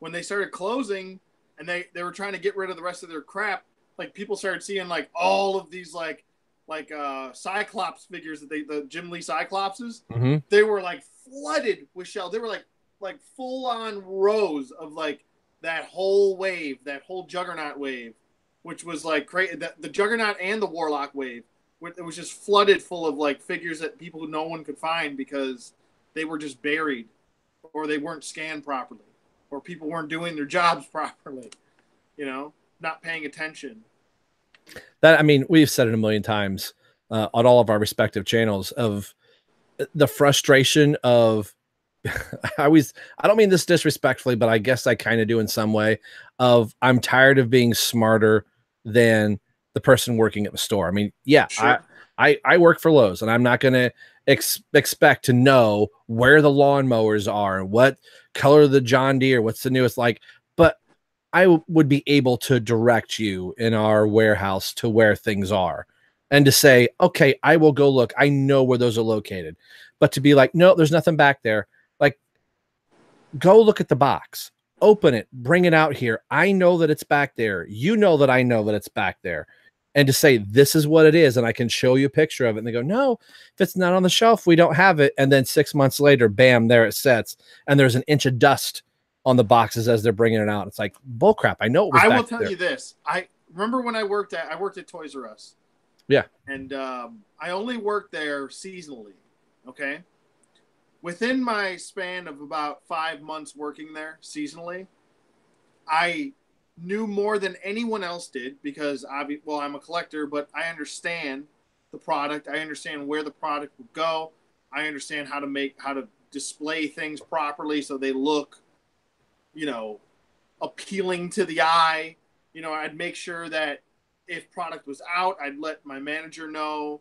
when they started closing and they were trying to get rid of the rest of their crap. Like people started seeing like all of these like Cyclops figures that the Jim Lee Cyclopses. Mm-hmm. They were like flooded with shells. They were like full on rows of like that whole wave, that whole Juggernaut wave, which was like crazy. The Juggernaut and the Warlock wave, it was just flooded full of like figures that no one could find because they were just buried, or they weren't scanned properly, or people weren't doing their jobs properly, not paying attention. That, I mean, we've said it a million times on all of our respective channels of the frustration of, I don't mean this disrespectfully, but I guess I kind of do in some way, of I'm tired of being smarter than the person working at the store. I mean, yeah, sure. I work for Lowe's and I'm not going to expect to know where the lawnmowers are and what color the John Deere, what's the newest, but I would be able to direct you in our warehouse to where things are and to say, okay, I will go look. I know where those are located. But to be like, no, there's nothing back there. Like, go look at the box, open it, bring it out here. I know that it's back there. You know that I know that it's back there. And to say, this is what it is. And I can show you a picture of it. And they go, no, if it's not on the shelf, we don't have it. And then 6 months later, bam, there it sits. And there's an inch of dust on the boxes as they're bringing it out. It's like bullcrap. I know it was. I will tell you this. I remember when I worked at Toys R Us. Yeah. And I only worked there seasonally. Okay. Within my span of about 5 months working there seasonally, I knew more than anyone else did because I'm a collector, but I understand the product. I understand where the product will go. I understand how to display things properly so they look, appealing to the eye. I'd make sure that if product was out, I'd let my manager know,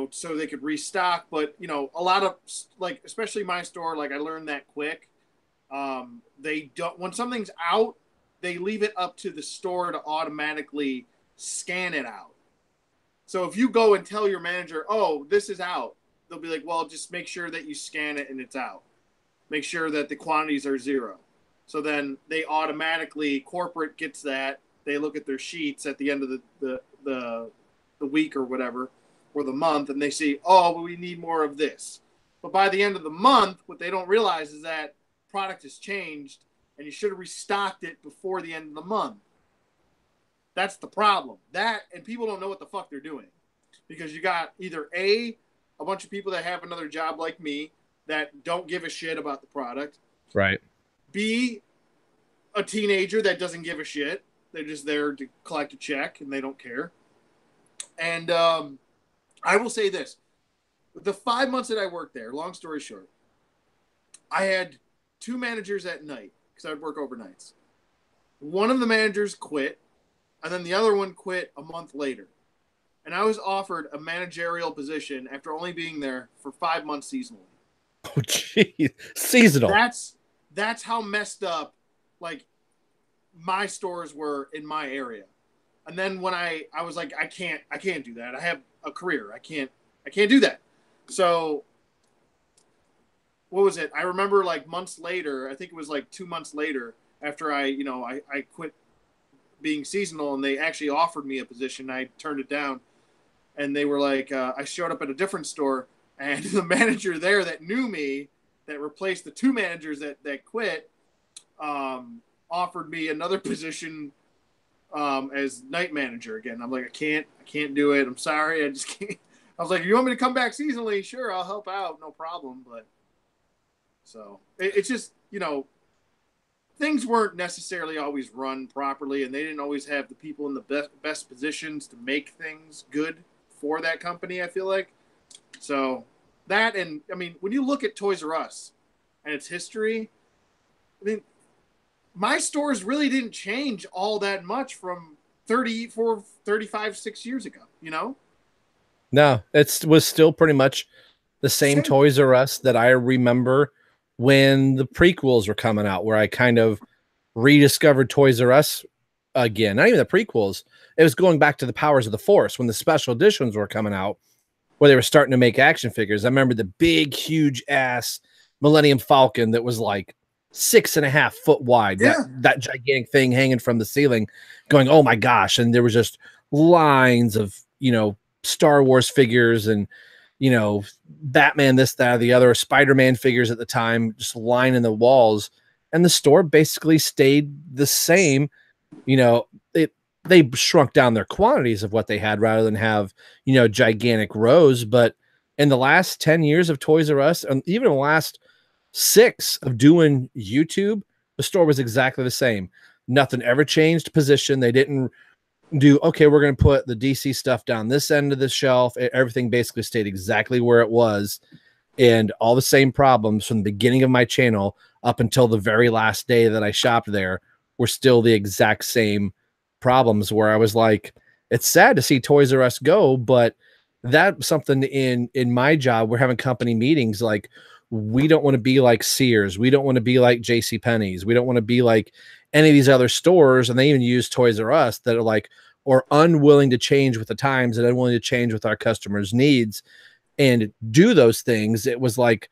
so they could restock. But, a lot of, like, especially my store, like, I learned that quick. They don't, when something's out, they leave it up to the store to automatically scan it out. So if you go and tell your manager, oh, this is out, they'll be like, well, just make sure that you scan it and it's out. Make sure that the quantities are 0. So then they automatically, corporate gets that. They look at their sheets at the end of the week or whatever, or the month, and they see, oh, well, we need more of this. But by the end of the month, what they don't realize is that product has changed, and you should have restocked it before the end of the month. That's the problem. That, and people don't know what the fuck they're doing, because you got either a bunch of people that have another job like me that don't give a shit about the product, right? B, a teenager that doesn't give a shit. They're just there to collect a check and they don't care. And I will say this: the 5 months that I worked there, long story short, I had 2 managers at night because I would work overnights. One of the managers quit, and then the other one quit a month later. And I was offered a managerial position after only being there for 5 months seasonally. Oh, geez. Seasonal. That's how messed up, like, my stores were in my area. And then when I was like, I can't do that. I have a career. I can't do that. So what was it? I remember like months later, I think it was like 2 months later after I quit being seasonal, and they actually offered me a position. I turned it down, and they were like, I showed up at a different store, and the manager there that knew me, that replaced the 2 managers that quit, offered me another position as night manager again. I'm like, I can't do it. I'm sorry. I just can't. I was like, you want me to come back seasonally? Sure, I'll help out. No problem. But so it's just, things weren't necessarily always run properly, and they didn't always have the people in the best positions to make things good for that company, I feel like. So that, and I mean, when you look at Toys R Us and its history, I mean, my stores really didn't change all that much from 35, 6 years ago, No, it was still pretty much the same Toys R Us that I remember when the prequels were coming out, where I kind of rediscovered Toys R Us again. Not even the prequels. It was going back to the Powers of the Force when the special editions were coming out, where they were starting to make action figures. I remember the big, huge ass Millennium Falcon that was like 6.5 foot wide. Yeah. That gigantic thing hanging from the ceiling, going, oh my gosh. And there was just lines of, Star Wars figures and, Batman, this, that, or the other, Spider-Man figures at the time, just lining the walls. And the store basically stayed the same. They shrunk down their quantities of what they had rather than have, gigantic rows. But in the last 10 years of Toys R Us, and even the last 6 of doing YouTube, the store was exactly the same. Nothing ever changed position. They didn't do, okay, we're going to put the DC stuff down this end of the shelf. Everything basically stayed exactly where it was. And all the same problems from the beginning of my channel up until the very last day that I shopped there were still the exact same problems, where I was like, it's sad to see Toys R Us go, but that's something in my job. We're having company meetings. Like, we don't want to be like Sears. We don't want to be like JCPenney's. We don't want to be like any of these other stores. And they even use Toys R Us that are like, or unwilling to change with the times and unwilling to change with our customers' needs and do those things. It was like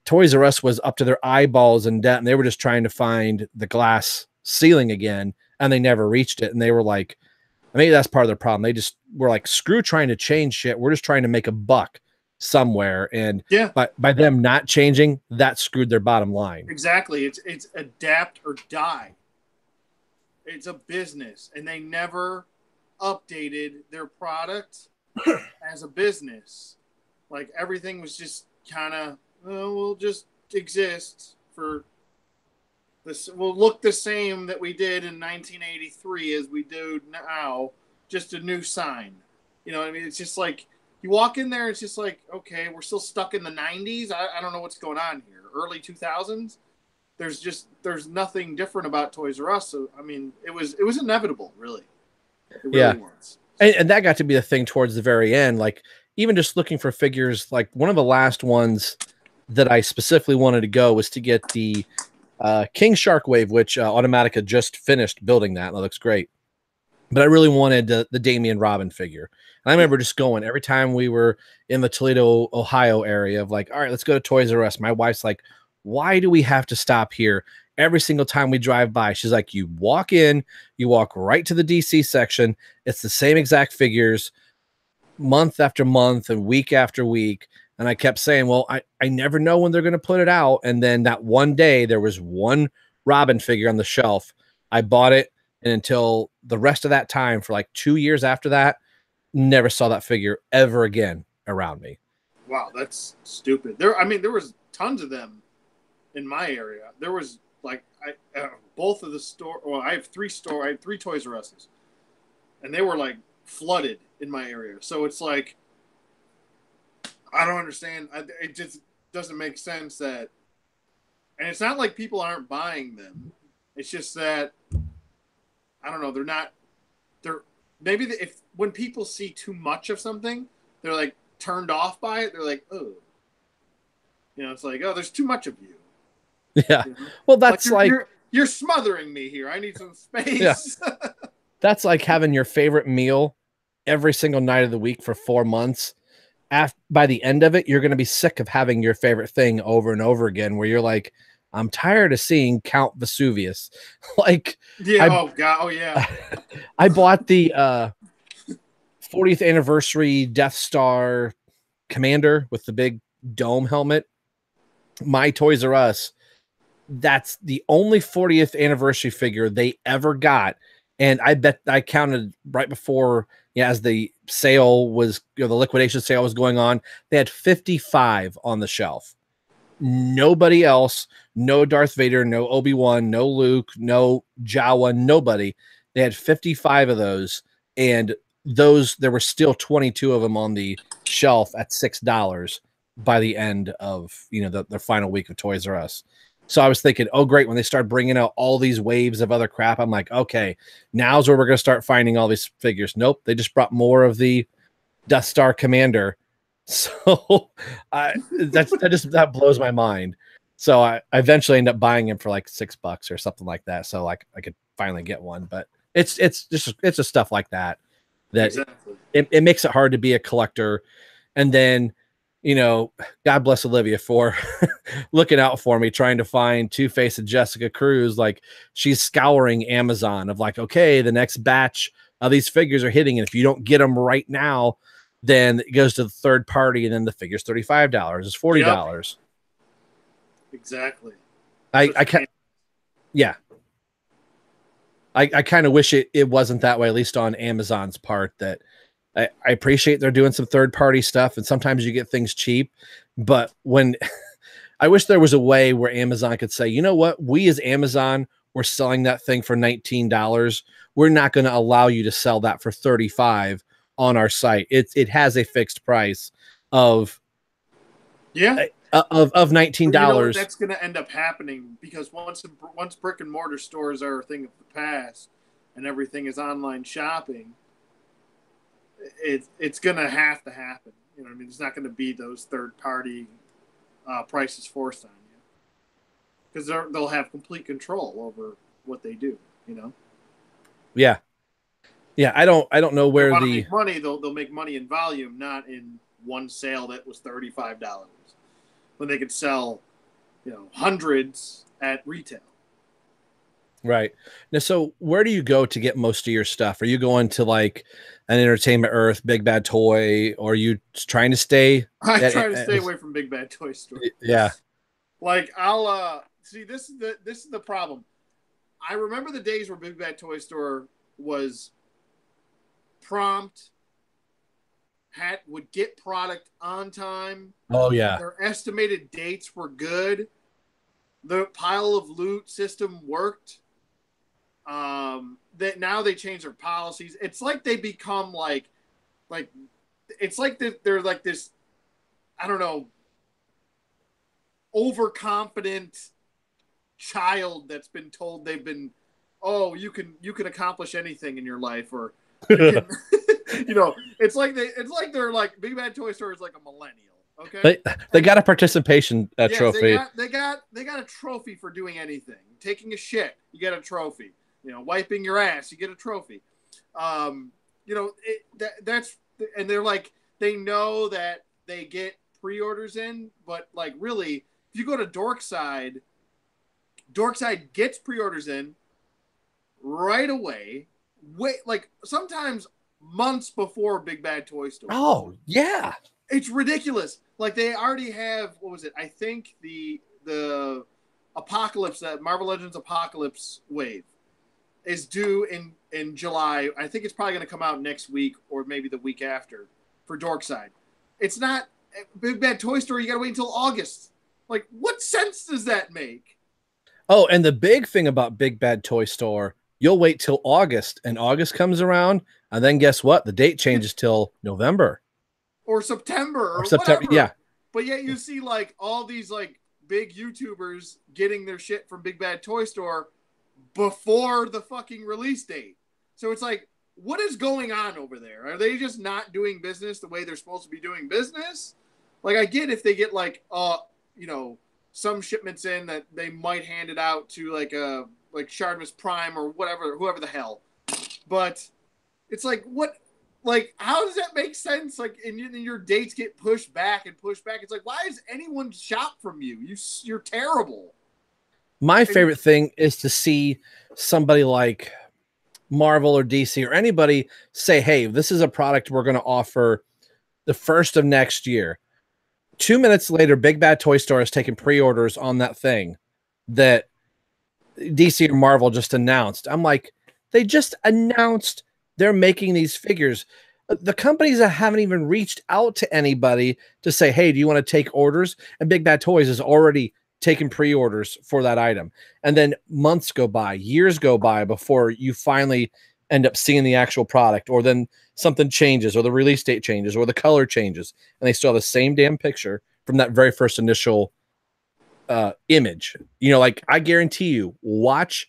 Toys R Us was up to their eyeballs in debt, and they were just trying to find the glass ceiling again, and they never reached it. And they were like, maybe that's part of their problem. They just were like, screw trying to change shit. We're just trying to make a buck somewhere. And by them not changing, that screwed their bottom line. Exactly. It's adapt or die. It's a business, and they never updated their product as a business. Like, everything was just kind of, we'll just exist for this. We'll look the same that we did in 1983 as we do now, just a new sign. You know what I mean? It's just like, you walk in there, it's just like, okay, we're still stuck in the 90s. I don't know what's going on here. Early 2000s. There's nothing different about Toys R Us. So, I mean, it was inevitable, really. It really was. And that got to be the thing towards the very end. Like, even just looking for figures, like one of the last ones that I specifically wanted to go was to get the King Sharkwave, which Automatica just finished building that. And it looks great. but I really wanted the Damian Robin figure. And I remember just going every time we were in the Toledo, Ohio area of like, all right, let's go to Toys R Us. My wife's like, why do we have to stop here every single time we drive by? She's like, you walk in, you walk right to the DC section. It's the same exact figures month after month and week after week. And I kept saying, well, I never know when they're going to put it out. And then that one day there was one Robin figure on the shelf. I bought it. And until the rest of that time, for like 2 years after that, never saw that figure ever again around me. Wow, that's stupid. I mean, there was tons of them in my area. There was like both of the store. Well, I have three Toys R Us's, and they were like flooded in my area. So it's like, I don't understand. It just doesn't make sense that, and it's not like people aren't buying them. It's just that, I don't know. They're maybe if when people see too much of something, they're like turned off by it. They're like, oh, it's like, oh, there's too much of you. Yeah. Well, that's like you're smothering me here. I need some space. Yeah. That's like having your favorite meal every single night of the week for 4 months. By the end of it, you're going to be sick of having your favorite thing over and over again, where you're like, I'm tired of seeing Count Vesuvius. Like, yeah, oh god, oh yeah. I bought the 40th anniversary Death Star Commander with the big dome helmet. My Toys R Us, that's the only 40th anniversary figure they ever got. And I bet I counted right before, as the sale was, the liquidation sale was going on, they had 55 on the shelf. Nobody else, no Darth Vader, no Obi-Wan, no Luke, no Jawa, nobody. They had 55 of those, and there were still 22 of them on the shelf at $6 by the end of, the final week of Toys R Us. So I was thinking, oh, great. When they start bringing out all these waves of other crap, I'm like, okay, now's where we're going to start finding all these figures. Nope. They just brought more of the Death Star Commander. So that blows my mind. So I eventually end up buying him for like $6 or something like that. So like I could finally get one, but it's just stuff like that Exactly. it makes it hard to be a collector. And then, God bless Olivia for looking out for me, trying to find Two-Face and Jessica Cruz. Like, she's scouring Amazon of like, okay, the next batch of these figures are hitting. And if you don't get them right now, then it goes to the third party. And then the figure's $35. It's $40. Yep. Exactly. I kind of wish it wasn't that way, at least on Amazon's part. That I appreciate they're doing some third-party stuff, and sometimes you get things cheap. But when I wish there was a way where Amazon could say, you know what, we as Amazon, we're selling that thing for $19. We're not going to allow you to sell that for $35 on our site. It has a fixed price of of $19. That's going to end up happening because once brick and mortar stores are a thing of the past and everything is online shopping, it's going to have to happen. You know what I mean? It's not going to be those third-party prices forced on you because they'll have complete control over what they do. Yeah. I don't know where they make money. They'll make money in volume, not in one sale that was $35 when they could sell, hundreds at retail. Right. Now, so where do you go to get most of your stuff? Are you going to like an Entertainment Earth, Big Bad Toy, or are you trying to stay? I try to stay away from Big Bad Toy Store. Yeah. Like I'll see. This is the problem. I remember the days where Big Bad Toy Store was prompt, would get product on time. Oh yeah. Their estimated dates were good. The pile of loot system worked. That now they change their policies. It's like they become like it's like they're like this, I don't know, overconfident child that's been told they've been, oh, you can accomplish anything in your life, or you can, it's like they're like Big Bad Toy Store is like a millennial. Okay, they got a participation trophy. They got a trophy for doing anything. Taking a shit, you get a trophy. Wiping your ass, you get a trophy. You know, that's and they're like they know that they get pre-orders in, but like really, if you go to Dorkside gets pre-orders in right away. Wait, like sometimes months before Big Bad Toy Store. Oh yeah, it's ridiculous. Like they already have what was it? I think the Apocalypse, that Marvel Legends Apocalypse wave is due in July. I think it's probably going to come out next week or maybe the week after for Dorkside. It's not Big Bad Toy Store. You got to wait until August. Like, what sense does that make? Oh, and the big thing about Big Bad Toy Store, you'll wait till August, and August comes around, and then guess what? The date changes till November or September or September. Whatever. Yeah, but yet you see like all these like big YouTubers getting their shit from Big Bad Toy Store before the fucking release date. So it's like, what is going on over there? Are they just not doing business the way they're supposed to be doing business? Like, I get if they get like, you know, some shipments in that they might hand it out to like Shardimus Prime or whatever, whoever the hell. But it's like, what, like, how does that make sense? Like, and your dates get pushed back and pushed back. It's like, why does anyone shop from you? You're terrible. My favorite thing is to see somebody like Marvel or DC or anybody say, hey, this is a product we're going to offer the first of next year. 2 minutes later, Big Bad Toy Store is taking pre-orders on that thing that DC or Marvel just announced. I'm like, they just announced they're making these figures. The companies that haven't even reached out to anybody to say, hey, do you want to take orders? And Big Bad Toys is already taking pre-orders for that item. And then months go by, years go by before you finally end up seeing the actual product, or then something changes, or the release date changes, or the color changes, and they still have the same damn picture from that very first initial image. You know, like, I guarantee you, watch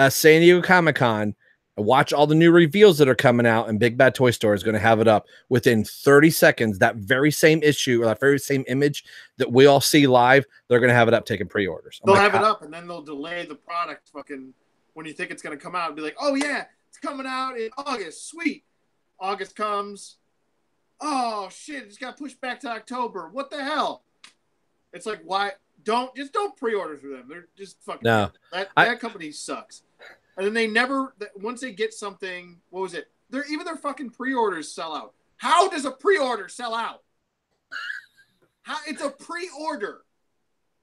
San Diego Comic-Con, watch all the new reveals that are coming out, and Big Bad Toy Store is going to have it up within 30 seconds. That very same issue, or that very same image that we all see live, they're going to have it up taking pre-orders. They'll have it up, and then they'll delay the product fucking when you think it's going to come out and be like, oh, yeah, it's coming out in August. Sweet. August comes. Oh, shit, it just got pushed back to October. What the hell? It's like, why? Don't pre-order through them. They're just fucking... No. That company sucks. And then they never, once they get something, what was it? Even their fucking pre-orders sell out. How does a pre-order sell out? It's a pre-order.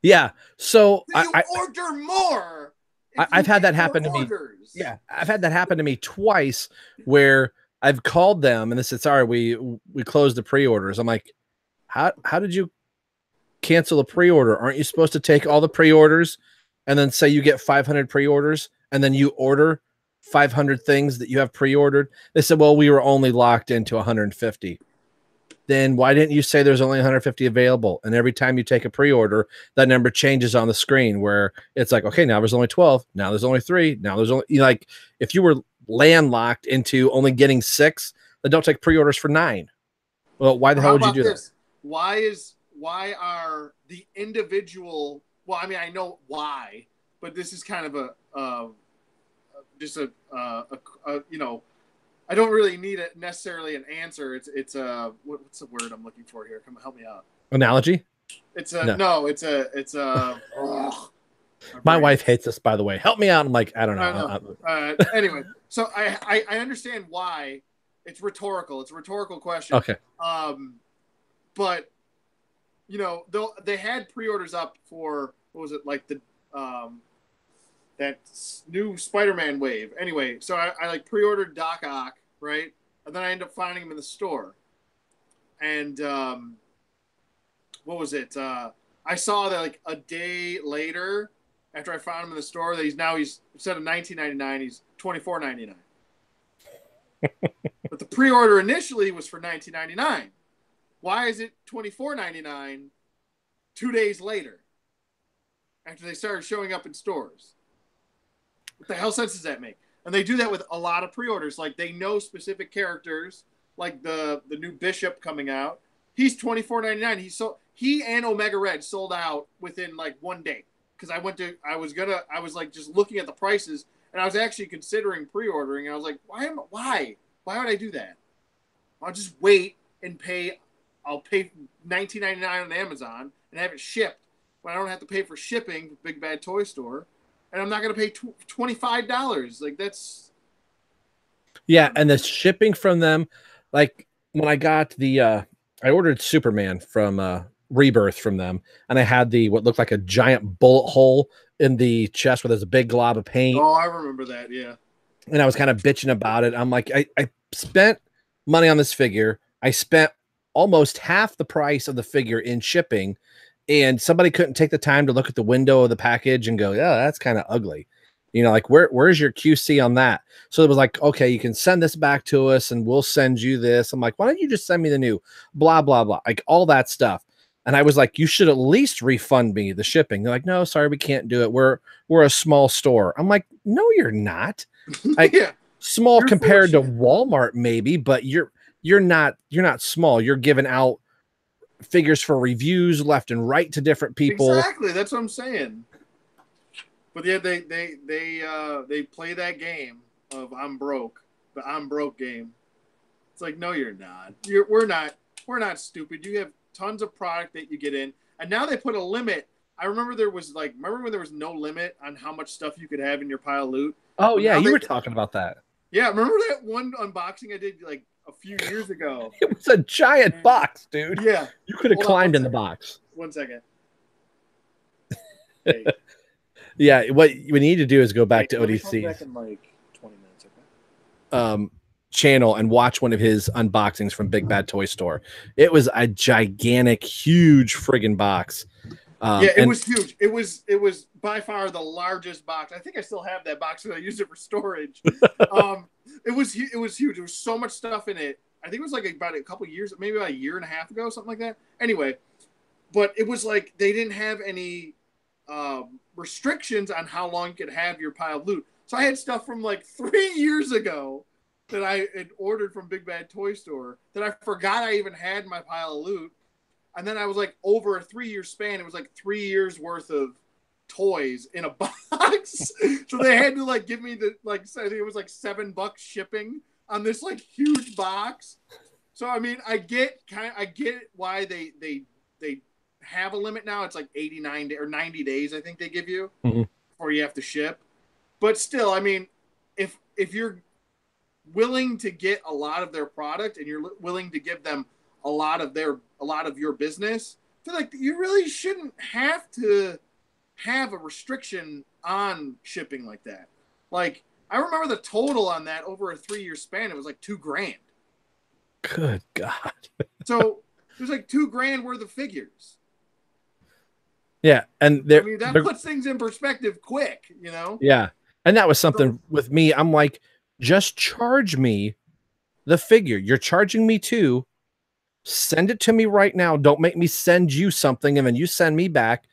Yeah. So I order more. I've had that happen to me. Yeah. I've had that happen to me twice where I've called them and they said, sorry, we closed the pre-orders. I'm like, how did you cancel a pre-order? Aren't you supposed to take all the pre-orders and then say you get 500 pre-orders? And then you order 500 things that you have pre-ordered? They said, well, we were only locked into 150. Then why didn't you say there's only 150 available? And every time you take a pre-order, that number changes on the screen where it's like, okay, now there's only 12. Now there's only 3. Now there's only, like, if you were landlocked into only getting 6, then don't take pre-orders for 9. Well, why the hell would you do that? Why are the individual, well, I mean, I know why, but this is kind of you know, I don't really need necessarily an answer. It's what's the word I'm looking for here? Come help me out. Analogy? My wife hates this, by the way. Help me out. I'm like, I don't know. Anyway, so I understand why. It's rhetorical. It's a rhetorical question. Okay. But you know, they had pre-orders up for, what was it, like the that new Spider-Man wave. Anyway, so I like pre-ordered Doc Ock, right? And then I ended up finding him in the store. And what was it? I saw that like a day later, after I found him in the store, that he's instead of $19.99, he's $24.99. But the pre-order initially was for $19.99. Why is it $24.99 2 days later, after they started showing up in stores? What the hell sense does that make? And they do that with a lot of pre-orders. Like, they know specific characters, like the new Bishop coming out. He's $24.99. He and Omega Red sold out within like 1 day. Because I was like just looking at the prices, and I was actually considering pre-ordering. And I was like, why? Why would I do that? I'll just wait and pay. I'll pay $19.99 on Amazon and have it shipped when I don't have to pay for shipping for Big Bad Toy Store, and I'm not going to pay $25. Like that's Yeah, and the shipping from them, like when I got the I ordered Superman from Rebirth from them, and I had the what looked like a giant bullet hole in the chest where there's a big glob of paint. Oh, I remember that. Yeah. And I was kind of bitching about it. I'm like, I spent money on this figure. I spent almost half the price of the figure in shipping, and somebody couldn't take the time to look at the window of the package and go, yeah, that's kind of ugly. You know, like where's your QC on that? So it was like, okay, you can send this back to us and we'll send you this. I'm like, why don't you just send me the new blah, blah, blah, like all that stuff. And I was like, you should at least refund me the shipping. They're like, no, sorry, we can't do it. We're a small store. I'm like, no, you're not. Yeah. Small compared to Walmart, maybe, but you're not small. You're giving out figures for reviews left and right to different people. Exactly. That's what I'm saying. But yeah, they play that game of I'm broke, the I'm broke game. It's like, no, you're not. We're not stupid. You have tons of product that you get in, and now they put a limit. I remember when there was no limit on how much stuff you could have in your pile of loot. Oh yeah, you were talking about that. Yeah, remember that one unboxing I did like a few years ago? It was a giant box, dude. Yeah, you could have climbed in the box. 1 second. Hey. Yeah, what we need to do is go back to ODC. Back in like 20 minutes, okay? Channel and watch one of his unboxings from Big Bad Toy Store. It was a gigantic, huge friggin' box. It was huge. It was by far the largest box. I think I still have that box because I used it for storage. It was huge. There was so much stuff in it. I think it was like about a couple years, maybe about a year and a half ago, something like that. Anyway, but it was like they didn't have any restrictions on how long you could have your pile of loot. So I had stuff from like 3 years ago that I had ordered from Big Bad Toy Store that I forgot I even had in my pile of loot. And then I was like, over a 3-year span, it was like 3 years worth of toys in a box. So they had to like give me the, like, I think it was like $7 shipping on this like huge box. So, I mean, I get why they have a limit now. It's like 89 or 90 days, I think they give you before you have to ship. But still, I mean, if you're willing to get a lot of their product and you're willing to give them a lot of your business, I feel like you really shouldn't have to have a restriction on shipping like that. Like, I remember the total on that over a 3-year span, it was like $2,000. Good God. So it was like $2,000 worth of figures. Yeah, and that puts things in perspective quick, you know? Yeah. And that was something with me. I'm like, just charge me the figure. You're charging me too. Send it to me right now. Don't make me send you something and then you send me back.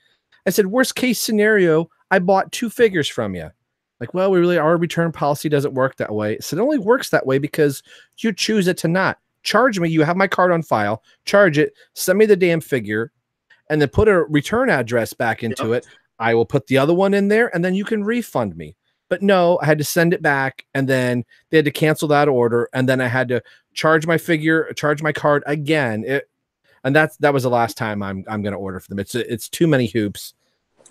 I said, worst case scenario, I bought 2 figures from you. Like, well, our return policy doesn't work that way. So it only works that way because you choose it to not. Charge me. You have my card on file. Charge it. Send me the damn figure. And then put a return address back into it. I will put the other one in there, and then you can refund me. But no, I had to send it back, and then they had to cancel that order, and then I had to charge my figure, charge my card again. And that was the last time I'm going to order for them. It's too many hoops.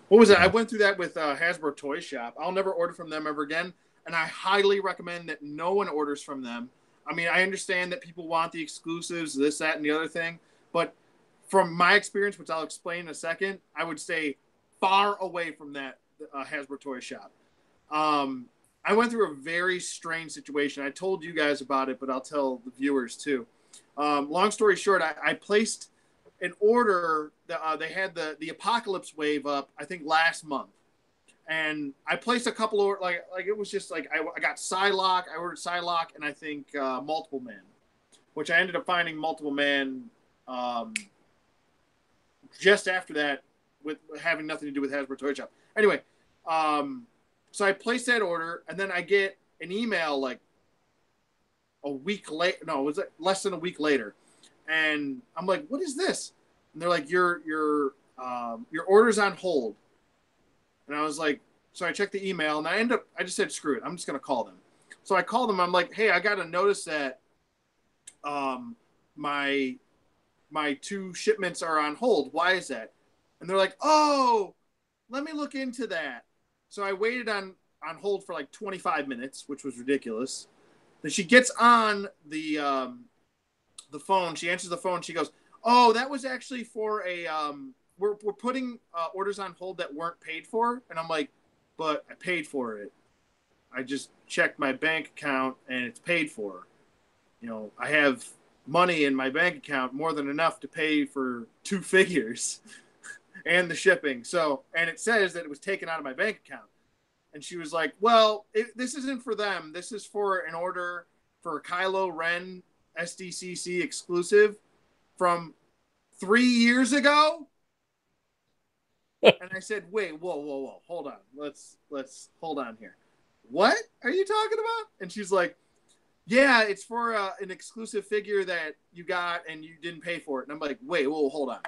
What was it? I went through that with Hasbro Toy Shop. I'll never order from them ever again, and I highly recommend that no one orders from them. I mean, I understand that people want the exclusives, this, that, and the other thing, but from my experience, which I'll explain in a second, I would stay far away from that Hasbro Toy Shop. I went through a very strange situation. I told you guys about it, but I'll tell the viewers too. Long story short, I placed an order. They had the Apocalypse Wave up, I think, last month. And I placed a couple of, like it was just like, I got Psylocke, I ordered Psylocke, and I think Multiple Man, which I ended up finding Multiple Man just after that, with having nothing to do with Hasbro Toy Shop. Anyway, so I placed that order, and then I get an email like a week later. No, it was like less than a week later, and I'm like, "What is this?" And they're like, "Your order's on hold." And I was like, so I checked the email, and I just said, "Screw it, I'm just gonna call them." So I called them. I'm like, hey, I got to notice that my 2 shipments are on hold. Why is that? And they're like, oh, let me look into that. So I waited on hold for like 25 minutes, which was ridiculous. Then she gets on the phone. She answers the phone. She goes, oh, that was actually for a we're putting orders on hold that weren't paid for. And I'm like, but I paid for it. I just checked my bank account and it's paid for. You know, I have money in my bank account, more than enough to pay for 2 figures and the shipping. So, and it says that it was taken out of my bank account. And she was like, well, this isn't for them. This is for an order for a Kylo Ren SDCC exclusive from 3 years ago. And I said, wait, whoa. Hold on. Let's hold on here. What are you talking about? And she's like, yeah, it's for an exclusive figure that you got and you didn't pay for it. And I'm like, wait, whoa, hold on.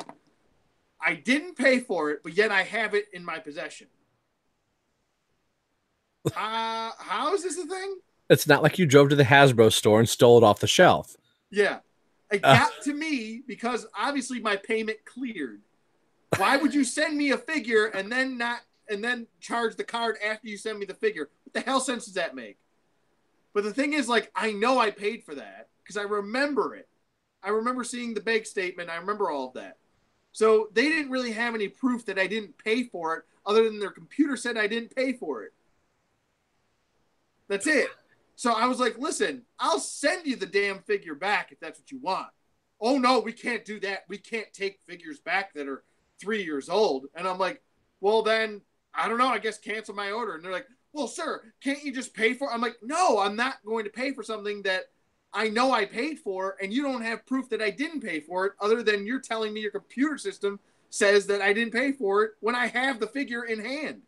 I didn't pay for it, but yet I have it in my possession. How is this a thing? It's not like you drove to the Hasbro store and stole it off the shelf. Yeah. It got to me because obviously my payment cleared. Why would you send me a figure and then charge the card after you send me the figure? What the hell sense does that make? But the thing is, like, I know I paid for that because I remember it. I remember seeing the bank statement. I remember all of that. So they didn't really have any proof that I didn't pay for it other than their computer said I didn't pay for it. That's it. So I was like, listen, I'll send you the damn figure back if that's what you want. Oh, no, we can't do that. We can't take figures back that are 3 years old. And I'm like, well, then, I don't know, I guess cancel my order. And they're like, well, sir, can't you just pay for it? I'm like, no, I'm not going to pay for something that I know I paid for, and you don't have proof that I didn't pay for it other than you're telling me your computer system says that I didn't pay for it when I have the figure in hand.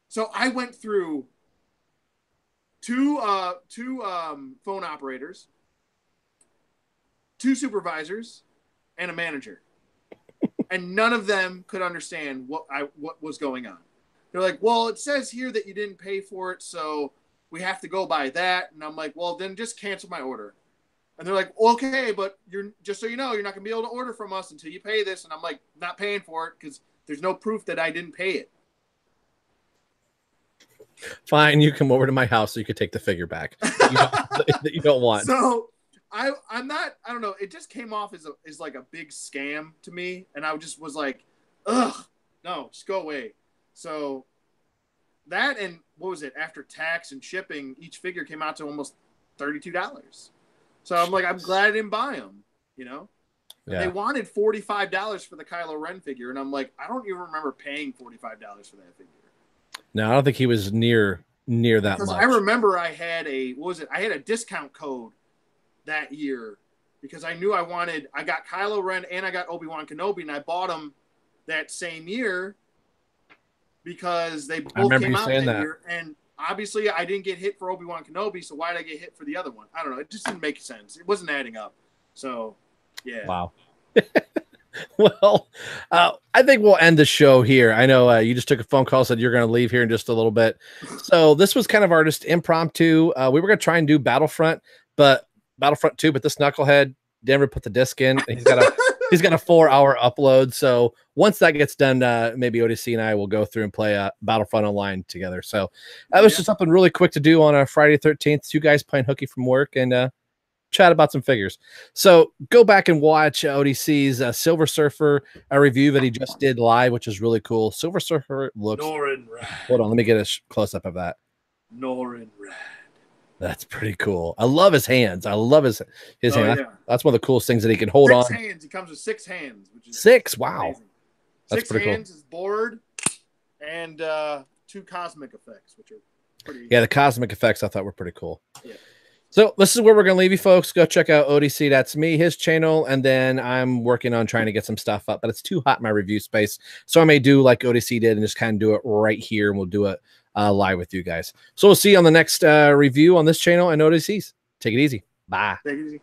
So I went through two phone operators, 2 supervisors, and a manager. And none of them could understand what was going on. They're like, well, it says here that you didn't pay for it, so we have to go by that. And I'm like, well, then just cancel my order. And they're like, okay, but you're just so you know, you're not going to be able to order from us until you pay this. And I'm like, not paying for it because there's no proof that I didn't pay it. Fine, you come over to my house so you could take the figure back that you don't want. So I don't know. It just came off as like a big scam to me. And I just was like, ugh, no, just go away. So that, and what was it? After tax and shipping, each figure came out to almost $32. So I'm like, I'm glad I didn't buy them, you know? Yeah. They wanted $45 for the Kylo Ren figure. And I'm like, I don't even remember paying $45 for that figure. No, I don't think he was near that because much. I remember I had I had a discount code that year because I knew I got Kylo Ren and I got Obi-Wan Kenobi, and I bought them that same year because they both came out that year. And obviously I didn't get hit for Obi-Wan Kenobi, so why did I get hit for the other one? I don't know. It just didn't make sense. It wasn't adding up. So, yeah. Wow. Well, I think we'll end the show here. I know you just took a phone call, said you're going to leave here in just a little bit. So this was kind of our just impromptu. We were going to try and do Battlefront 2, but this knucklehead Denver put the disc in. And he's got a 4-hour upload. So once that gets done, maybe ODC and I will go through and play Battlefront Online together. So that was just something really quick to do on a Friday 13th. 2 guys playing hooky from work and chat about some figures. So go back and watch ODC's Silver Surfer, a review that he just did live, which is really cool. Silver Surfer looks... Norrin Rad. Hold on, let me get a close-up of that. Norrin Rad. That's pretty cool. I love his hands. I love his hand. Yeah. That's one of the coolest things that he can hold 6 on. Hands. He comes with 6 hands. Which is 6? Wow. Amazing. That's 6 pretty hands, cool. His board, and 2 cosmic effects, which are pretty... Yeah, the cosmic effects I thought were pretty cool. Yeah. So this is where we're going to leave you folks. Go check out ODC That's Me, his channel. And then I'm working on trying to get some stuff up, but it's too hot in my review space. So I may do like ODC did and just kind of do it right here. And we'll do it live with you guys. So we'll see you on the next review on this channel and ODC's. Take it easy. Bye. Take it easy.